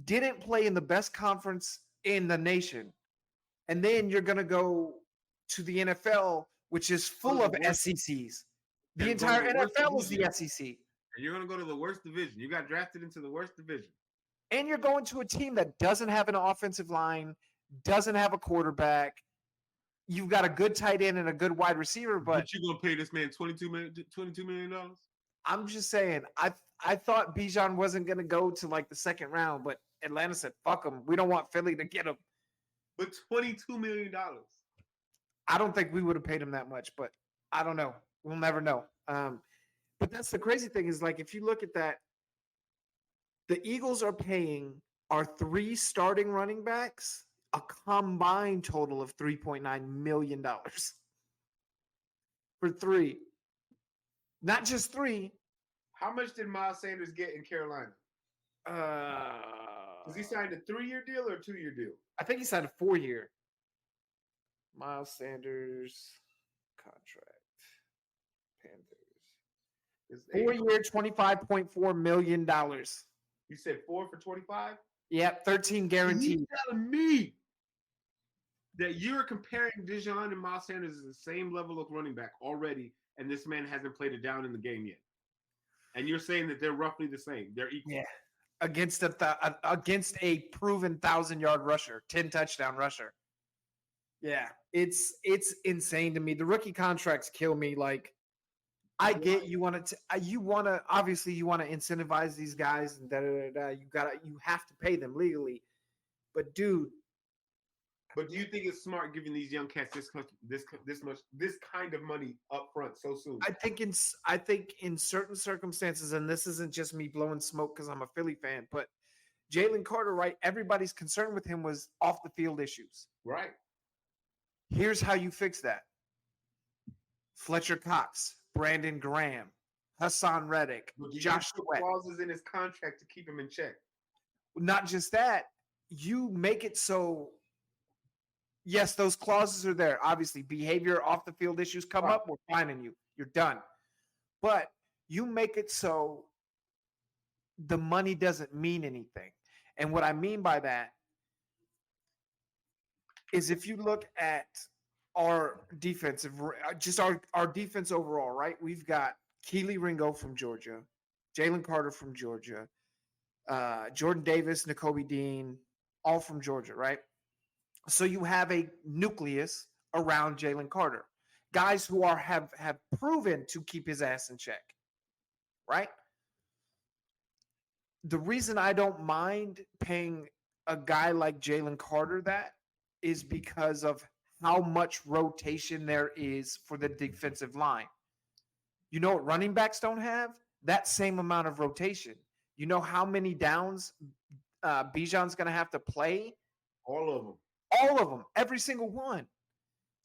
didn't play in the best conference in the nation, and then you're gonna go to the NFL, which is full of SECs. The entire NFL is the SEC. And you're going to go to the worst division. You got drafted into the worst division. And you're going to a team that doesn't have an offensive line, doesn't have a quarterback. You've got a good tight end and a good wide receiver, but you're going to pay this man $22 million? I'm just saying, I thought Bijan wasn't going to go to like the second round, but Atlanta said, fuck him. We don't want Philly to get him. But $22 million. I don't think we would have paid him that much, but I don't know. We'll never know. But that's the crazy thing is, like, if you look at that, the Eagles are paying our 3 starting running backs a combined total of $3.9 million for 3. Not just 3. How much did Miles Sanders get in Carolina? Was he signed a 3-year deal or a 2-year deal? I think he signed a 4-year. Miles Sanders contract. Panthers. 4-year, $25.4 million. You said 4 for 25? Yep, 13 guaranteed. You telling me that you're comparing Dijon and Miles Sanders is the same level of running back already, and this man hasn't played it down in the game yet. And you're saying that they're roughly the same. They're equal. Yeah, against against a proven 1,000-yard rusher, 10 touchdown rusher. Yeah, it's insane to me. The rookie contracts kill me. Like, I get you want to obviously you want to incentivize these guys and you have to pay them legally, but dude. But do you think it's smart giving these young cats this kind of money up front so soon? I think in certain circumstances, and this isn't just me blowing smoke because I'm a Philly fan, but Jalen Carter, right? Everybody's concern with him was off the field issues. Right. Here's how you fix that. Fletcher Cox, Brandon Graham, Hassan Reddick, Josh Sweat. Clauses in his contract to keep him in check. Not just that, you make it so. Yes, those clauses are there. Obviously, behavior off the field issues come up, we're fining you. You're done. But you make it so the money doesn't mean anything. And what I mean by that is if you look at our defensive, just our defense overall, right? We've got Keely Ringo from Georgia, Jalen Carter from Georgia, Jordan Davis, Nakobe Dean, all from Georgia, right? So you have a nucleus around Jalen Carter, guys who have proven to keep his ass in check, right? The reason I don't mind paying a guy like Jalen Carter that is because of how much rotation there is for the defensive line. You know what running backs don't have? That same amount of rotation. You know how many downs Bijan's going to have to play? All of them. All of them, every single one.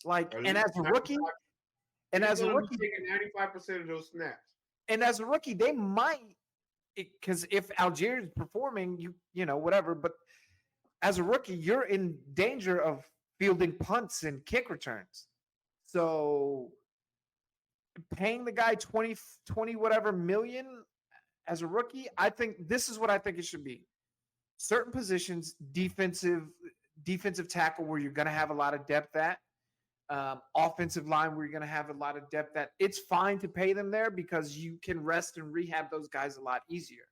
Like, and as a rookie, taking 95% of those snaps. And as a rookie, they might, because if Algier is performing, you know whatever. But as a rookie, you're in danger of fielding punts and kick returns. So paying the guy 20 whatever million as a rookie, I think this is what I think it should be. Certain positions, defensive tackle where you're going to have a lot of depth at, offensive line where you're going to have a lot of depth at. It's fine to pay them there because you can rest and rehab those guys a lot easier.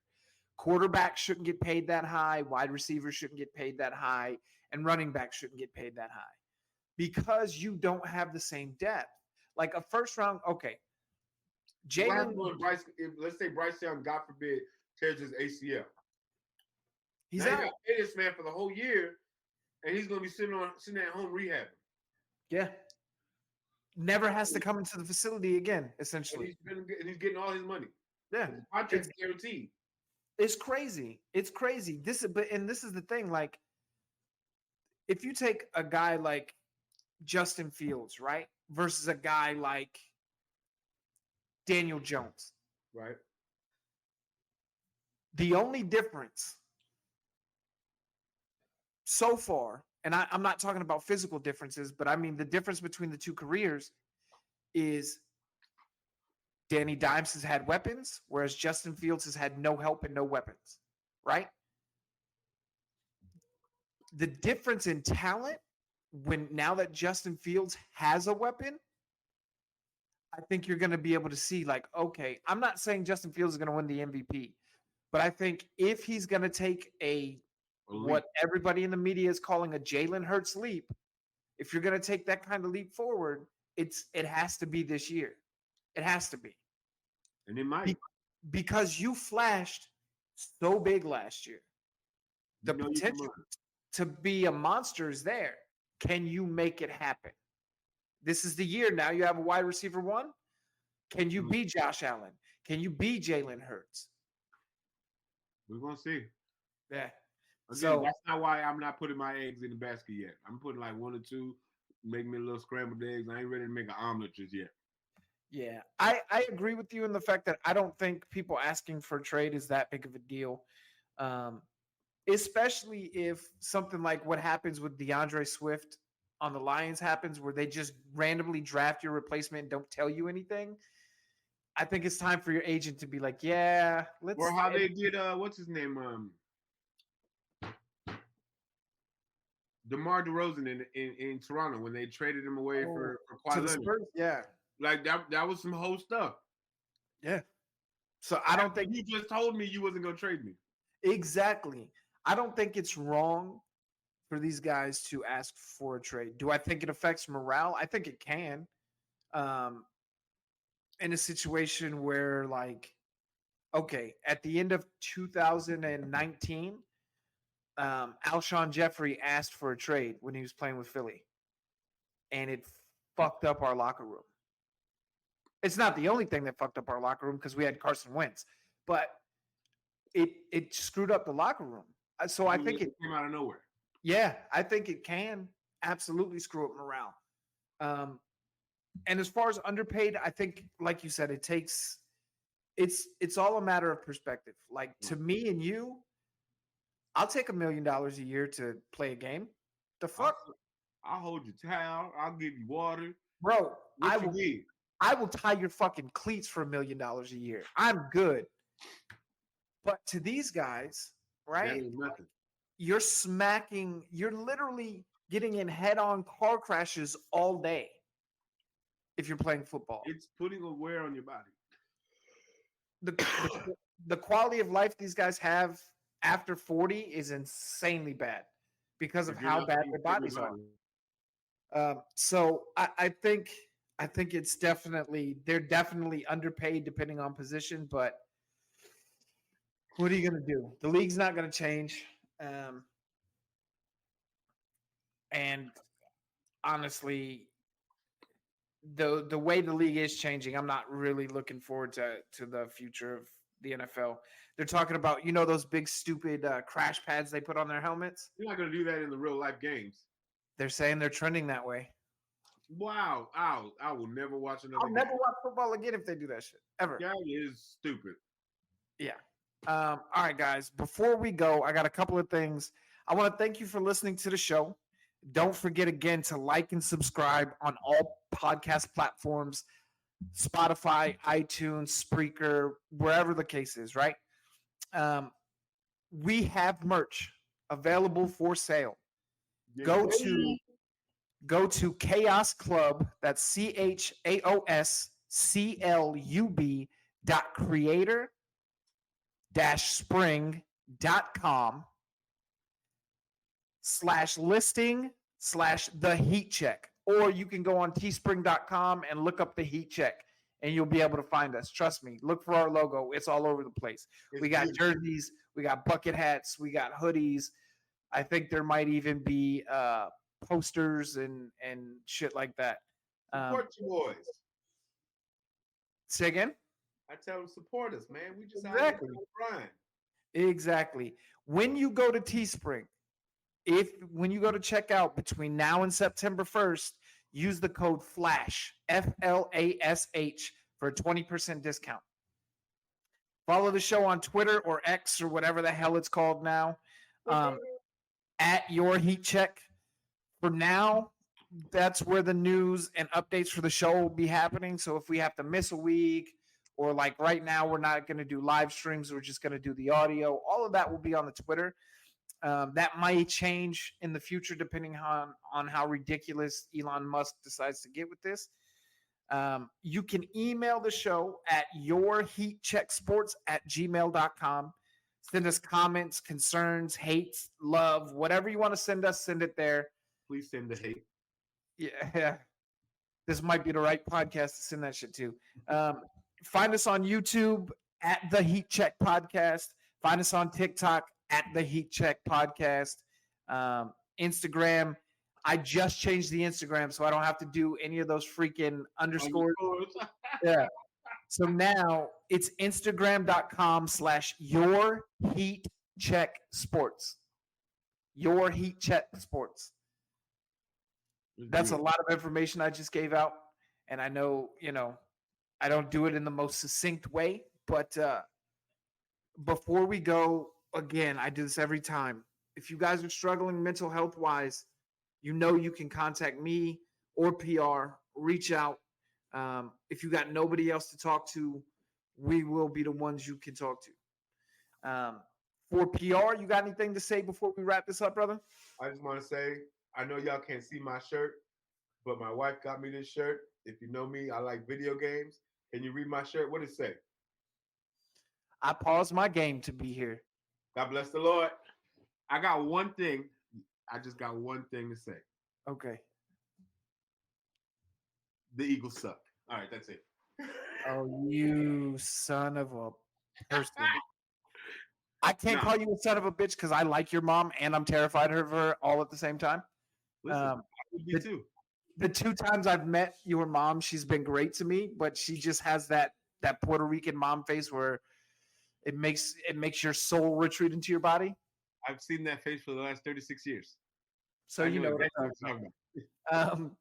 Quarterbacks shouldn't get paid that high. Wide receivers shouldn't get paid that high. And running backs shouldn't get paid that high because you don't have the same depth. Like a first round, okay. Jalen, let's say Bryce Young, God forbid, tears his ACL. He's now out. You got to pay this man for the whole year. And he's going to be sitting at home rehabbing. Yeah. Never has to come into the facility again, essentially. And he's getting all his money. Yeah. His contract's guaranteed. It's crazy. It's crazy. This is the thing. Like, if you take a guy like Justin Fields, right, versus a guy like Daniel Jones. Right. The only difference so far, and I'm not talking about physical differences, but I mean the difference between the two careers is Danny Dimes has had weapons, whereas Justin Fields has had no help and no weapons, right? The difference in talent now that Justin Fields has a weapon, I think you're going to be able to see like, okay, I'm not saying Justin Fields is going to win the MVP, but I think if he's going to take what everybody in the media is calling a Jalen Hurts leap, if you're going to take that kind of leap forward, it has to be this year. It has to be. And it might. Because you flashed so big last year. The potential to be a monster is there. Can you make it happen? This is the year now. You have a wide receiver one. Can you be Josh Allen? Can you be Jalen Hurts? We're going to see. Yeah. Again, so that's not why I'm not putting my eggs in the basket yet. I'm putting like one or two, make me a little scrambled eggs. I ain't ready to make an omelet just yet. Yeah, I agree with you in the fact that I don't think people asking for a trade is that big of a deal. Especially if something like what happens with DeAndre Swift on the Lions happens where they just randomly draft your replacement and don't tell you anything. I think it's time for your agent to be like, yeah, let's. Or how they did, what's his name? DeMar DeRozan in Toronto when they traded him away for to Kawhi the Leonard. Spurs. Yeah, Like that was some whole stuff. yeah. So I don't think You just told me you wasn't gonna trade me. exactly. I don't think it's wrong for these guys to ask for a trade. Do I think it affects morale? I think it can. Um, in a situation where, like, okay, at the end of 2019, Alshon Jeffrey asked for a trade when he was playing with Philly, and it fucked up our locker room. It's not the only thing that fucked up our locker room because we had Carson Wentz, but it screwed up the locker room. So I think it came out of nowhere. Yeah, I think it can absolutely screw up morale. And as far as underpaid, I think, like you said, it's all a matter of perspective. Like, to me and you, I'll take $1 million a year to play a game. The fuck, I'll hold your towel. I'll give you water, bro? What you need? I will tie your fucking cleats for $1 million a year. I'm good. But to these guys, That right? ain't nothing. You're literally getting in head-on car crashes all day if you're playing football. It's putting a wear on your body. The quality of life these guys have after 40 is insanely bad because of If you're how not bad taking their care of your bodies are. body. So I think it's they're definitely underpaid depending on position, but what are you gonna do? The league's not gonna change. And honestly, the way the league is changing, I'm not really looking forward to the future of the NFL. They're talking about, those big stupid crash pads they put on their helmets. You're not gonna do that in the real life games. They're saying they're trending that way. Wow, I will never watch another. I'll never watch football again if they do that shit ever. That is stupid. Yeah. All right, guys. Before we go, I got a couple of things. I want to thank you for listening to the show. Don't forget again to like and subscribe on all podcast platforms, Spotify, iTunes, Spreaker, wherever the case is, right? We have merch available for sale. Go to Chaos Club. That's ChaosClub.creator-spring.com/listing/the heat check. Or you can go on teespring.com and look up the heat check and you'll be able to find us. Trust me, look for our logo. It's all over the place. We got jerseys, we got bucket hats, we got hoodies. I think there might even be posters and shit like that. Support you boys. Say again? I tell them support us, man. We just Exactly. grind. Exactly. When you go to Teespring, when you go to checkout between now and September 1st, use the code FLASH, FLASH, for a 20% discount. Follow the show on Twitter or X or whatever the hell it's called now, at Your Heat Check. For now, that's where the news and updates for the show will be happening. So if we have to miss a week, or like right now, we're not going to do live streams, we're just going to do the audio. All of that will be on the Twitter. That might change in the future depending on how ridiculous Elon Musk decides to get with this. You can email the show at yourheatchecksports@gmail.com. Send us comments, concerns, hates, love, whatever you want to send us, send it there. Please send the hate. Yeah. This might be the right podcast to send that shit to. Find us on YouTube at The Heat Check Podcast. Find us on TikTok at The Heat Check Podcast. Instagram. I just changed the Instagram, so I don't have to do any of those freaking underscores. Yeah. So now it's Instagram.com/YourHeatCheckSports. Your Heat Check Sports. That's a lot of information I just gave out. And I know, I don't do it in the most succinct way, but before we go, again, I do this every time. If you guys are struggling mental health wise, you can contact me or PR, reach out. If you got nobody else to talk to, we will be the ones you can talk to. For PR, you got anything to say before we wrap this up, brother? I just want to say I know y'all can't see my shirt, but my wife got me this shirt. If you know me, I like video games. Can you read my shirt? What does it say? I paused my game to be here. God bless the Lord. I got one thing. I just got one thing to say. Okay. The Eagles suck. All right, that's it. Oh, you son of a person. I can't Nah. call you a son of a bitch because I like your mom and I'm terrified of her all at the same time. Listen, Um, I would be too. The 2 times I've met your mom, she's been great to me, but she just has that Puerto Rican mom face where it makes your soul retreat into your body. I've seen that face for the last 36 years. So I you know what I'm exactly talking what you're about.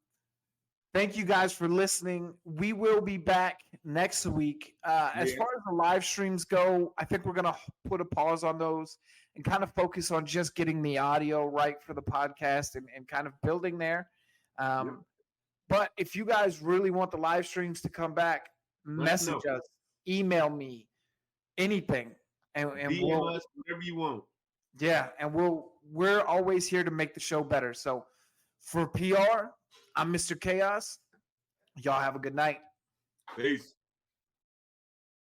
Thank you guys for listening. We will be back next week. As Yeah. far as the live streams go, I think we're going to put a pause on those and kind of focus on just getting the audio right for the podcast and kind of building there. But if you guys really want the live streams to come back, message us, email me, anything. And DM us, whatever you want. Yeah, and we're always here to make the show better. So for PR, I'm Mr. Chaos. Y'all have a good night. Peace.